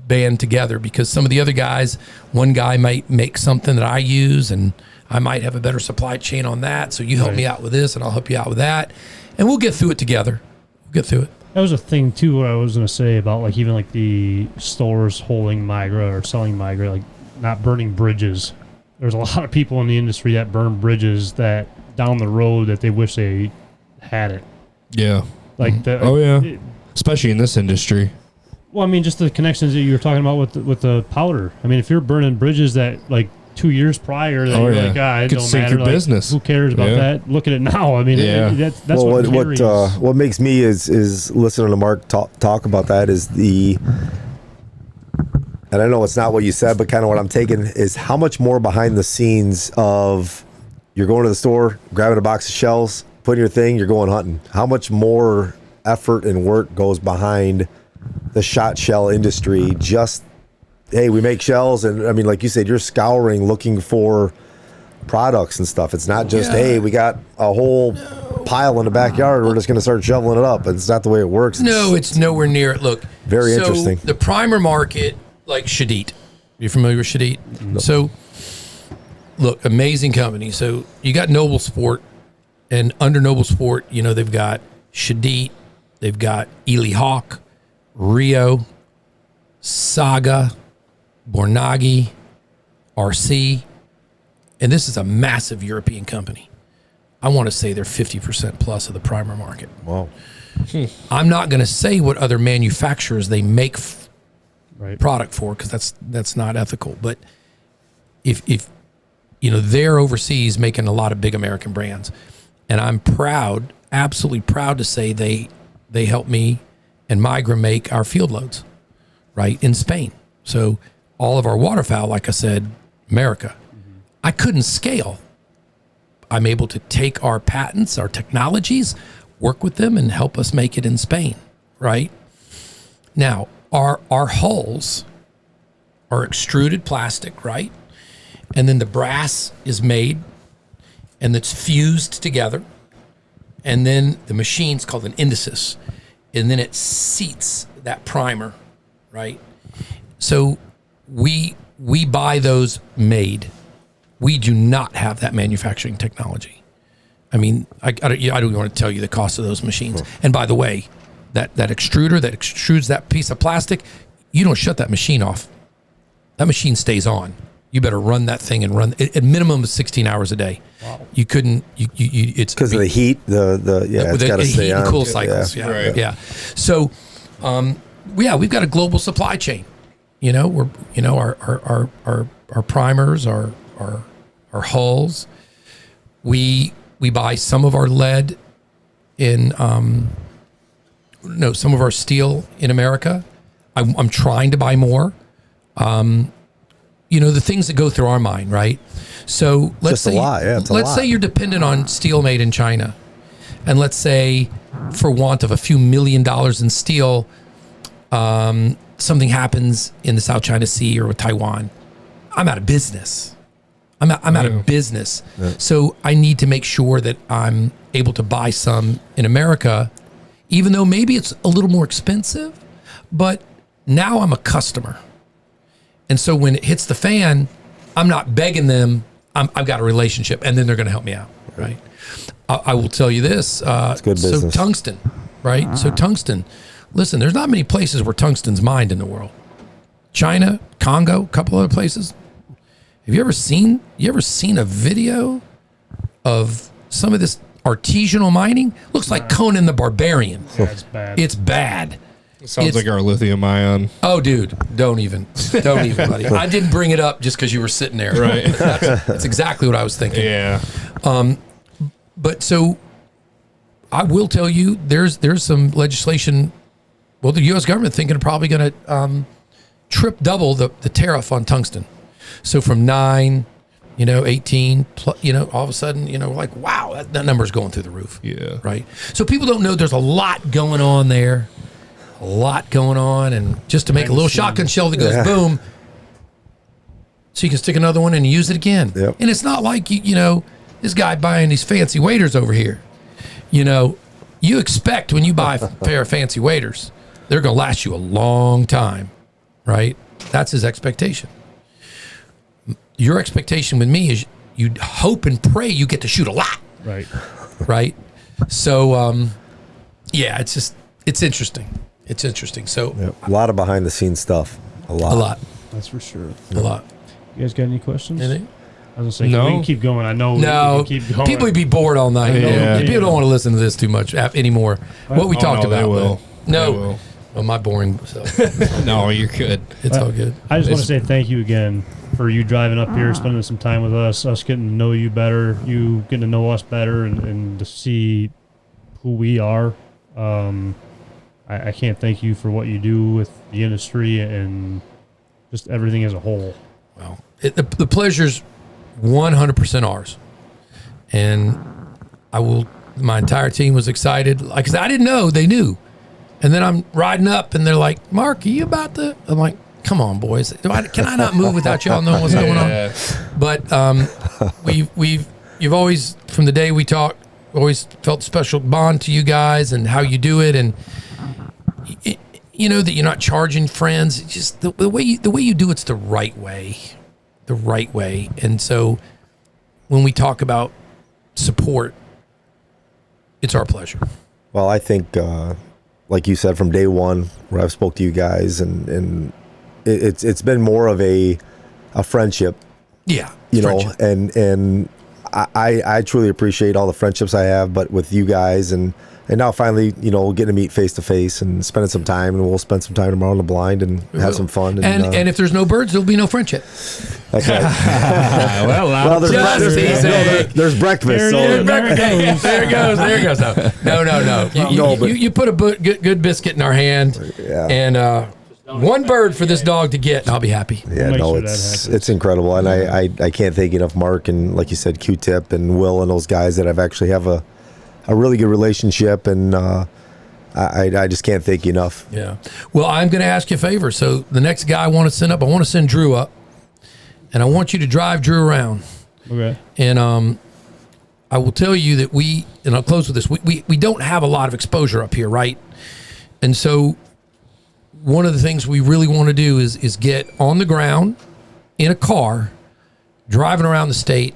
band together, because some of the other guys, one guy might make something that I use and I might have a better supply chain on that. So you help me out with this and I'll help you out with that. And we'll get through it together. We'll get through it. That was a thing too. What I was going to say about, like, even like the stores holding Migra or selling Migra, like not burning bridges. There's a lot of people in the industry that burn bridges that down the road that they wish they had it. Yeah. Like Especially in this industry. Well, I mean, just the connections that you were talking about with the powder. I mean, if you're burning bridges that, like, 2 years prior that Oh, you're yeah. like, it Could don't sink matter. your Like, business. who cares about Yeah. that? Look at it now. I mean, Yeah. that's well, what what carries. what makes me is listening to Mark talk about that is and I know it's not what you said, but kind of what I'm taking is how much more behind the scenes of you're going to the store, grabbing a box of shells, putting your thing, you're going hunting. How much more effort and work goes behind the shot shell industry? Just, hey, we make shells, and I mean, like you said, you're scouring looking for products and stuff. It's not just, hey, we got a whole pile in the backyard, we're just going to start shoveling it up. It's not the way it works. No, it's nowhere near it. Look, Very interesting. The primer market, like 𝐤𝐤𝐬. You familiar with 𝐤𝐤𝐬? No. So, look, amazing company. So you got Noble Sport, and under Noble Sport, you know, they've got 𝐤𝐤𝐬, they've got 𝐜𝐤𝐤𝐿, Rio, Saga, Bornagi, RC, and this is a massive European company. I want to say they're 50% plus of the primer market. Wow. I'm not going to say what other manufacturers they make Right. product for, because that's not ethical. But if you know, they're overseas making a lot of big American brands, and I'm proud, absolutely proud to say they helped me and Migra make our field loads, right, in Spain. So all of our waterfowl, like I said, America. I couldn't scale. I'm able to take our patents, our technologies, work with them, and help us make it in Spain, right? Now, our hulls are extruded plastic, right? And then the brass is made, and it's fused together. And then the machine's called an indices, and then it seats that primer, right? So we buy those made. We do not have that manufacturing technology. I mean, I don't even want to tell you the cost of those machines. And by the way, that extruder that extrudes that piece of plastic, you don't shut that machine off. That machine stays on. You better run that thing and run at minimum of 16 hours a day. Wow. You couldn't. It's Because of the heat. It's got to stay heat on. and cool cycles. Yeah, Right. yeah. So, we've got a global supply chain. You know, our primers, our hulls. We buy some of our lead in some of our steel in America. I'm trying to buy more. You know, the things that go through our mind, right? So let's say let's say you're dependent on steel made in China, and let's say, for want of a few $1 million in steel, something happens in the South China Sea or with Taiwan. I'm out of business. I'm out of business. Yeah. So I need to make sure that I'm able to buy some in America, even though maybe it's a little more expensive, but now I'm a customer. And so when it hits the fan, I'm not begging them. I've got a relationship, and then they're going to help me out, right? I will tell you this. It's good business. So tungsten, right? So tungsten. Listen, there's not many places where tungsten's mined in the world. China, Congo, a couple other places. Have you ever seen a video of some of this artisanal mining? Looks like Conan the Barbarian. Yeah, it's bad. It's bad. It sounds like our lithium ion. Oh, dude, don't even, buddy. I didn't bring it up just because you were sitting there. Right. That's exactly what I was thinking. Yeah. But so I will tell you, there's some legislation. Well, the U.S. government thinking probably going to double the tariff on tungsten. So from 9, 18, all of a sudden, like, wow, that number's going through the roof. Yeah. Right. So people don't know there's a lot going on there. A lot going on, and just to make a little shotgun shell that goes boom, so you can stick another one and use it again. Yep. And it's not like this guy buying these fancy waders over here. You expect when you buy a pair of fancy waders, they're going to last you a long time, right? That's his expectation. Your expectation with me is you hope and pray you get to shoot a lot, Right. right? So, it's interesting. It's interesting. So a lot of behind the scenes stuff. A lot. That's for sure. A lot. You guys got any questions? Anything? I was gonna say, No. we can keep going. I know we can keep going. People would be bored all night. Yeah. People don't want to listen to this too much anymore. What we talked no, they about. will. No. They will. Well, my boring self. No, you're good. It's all good. I just want to say thank you again for you driving up here, spending some time with us getting to know you better, you getting to know us better, and to see who we are. I can't thank you for what you do with the industry and just everything as a whole. Well, the pleasure's 100% ours. And my entire team was excited. Like, 'cause I didn't know, they knew. And then I'm riding up and they're like, Mark, are you about to? I'm like, come on, boys. Can I not move without y'all knowing what's going on? But you've always, from the day we talked, always felt a special bond to you guys and how you do it. And you know that you're not charging friends. It's just the way you do it's the right way. And so when we talk about support, it's our pleasure. Well, I think, like you said, from day one, where I've spoke to you guys, and it's been more of a friendship. Yeah, you know, and I truly appreciate all the friendships I have, but with you guys, and now finally, you know, getting to meet face to face and spending some time, and we'll spend some time tomorrow in the blind and have some fun. And if there's no birds, there'll be no friendship. That's right. well, there's breakfast. There it goes. No. You put a good biscuit in our hand, and one bird for this dog to get, and I'll be happy. Yeah, no, it's incredible, and I can't thank enough Mark and, like you said, Q-Tip and Will and those guys that I've actually have a really good relationship, and I just can't thank you enough. Yeah. Well, I'm going to ask you a favor. So the next guy I want to send Drew up, and I want you to drive Drew around. Okay. And I will tell you that and I'll close with this, we don't have a lot of exposure up here, right? And so one of the things we really want to do is get on the ground in a car, driving around the state,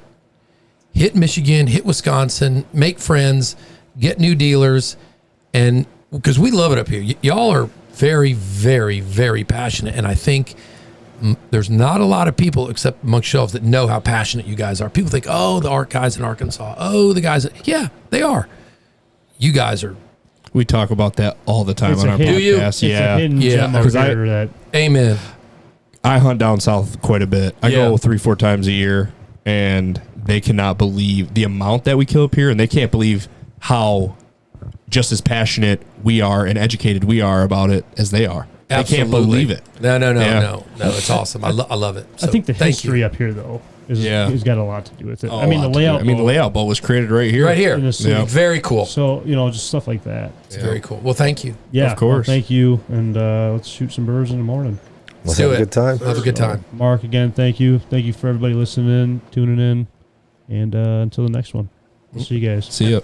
hit Michigan, hit Wisconsin, make friends, get new dealers, and because we love it up here. Y'all are very, very, very passionate, and I think there's not a lot of people except amongst shelves that know how passionate you guys are. People think, oh, the art guys in Arkansas. Oh, the guys. Yeah, they are. You guys are. We talk about that all the time on our podcast. Yeah. Amen. I hunt down south quite a bit. I go 3-4 times a year, and they cannot believe the amount that we kill up here, and they can't believe how just as passionate we are and educated we are about it as they are. Absolutely. They can't believe it. No. It's awesome. I love it. So, I think the history up here, though, has got a lot to do with it. The layout bowl was created right here. Right here. In the city. Yeah. Very cool. So, just stuff like that. It's very cool. Well, thank you. Yeah, of course. Well, thank you. And let's shoot some birds in the morning. Let's have a good time. Have a good time. Mark, again, thank you. Thank you for everybody listening in, tuning in. And until the next one, we'll see you guys. See ya.